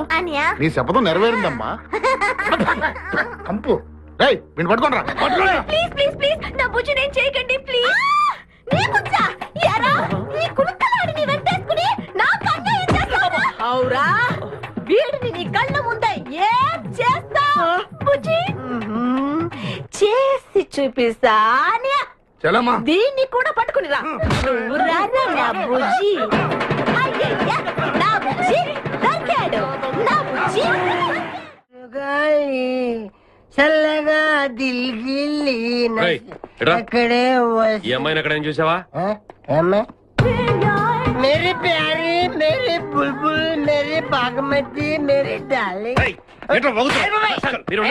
నీ శపథం నెరవేరిందమ్మా. కంపు రేయ్, వీడిని పట్టుకోండి రా. ప్లీజ్ ప్లీజ్ ప్లీజ్ నా బుజ్జి నేను చేయకండి ప్లీజ్. నీ బుజ్జా యారా నీ కులకలాడిని వెంటేసుకుని నా కన్ను ఏం చేస్తావా? కళ్ళ ముందే ఏం చేస్తా బుజ్జి చేసి చూపిస్తా చలమా దీన్ని కూడా పట్టుకుని రా నువ్వు రారా నా బుజ్జి అయ్యయ్య, నా బుజ్జి దొరికాడు నా బుజ్జి గాలి చల్లగా దిల్గిల్లి రేయ్, ఎరా. అక్కడే ఈ అమ్మాయిని ఎక్కడ చూసావా मेरी प्यारी मेरी बुलबुल मेरी बागमती मेरी डार्लिंग మీరు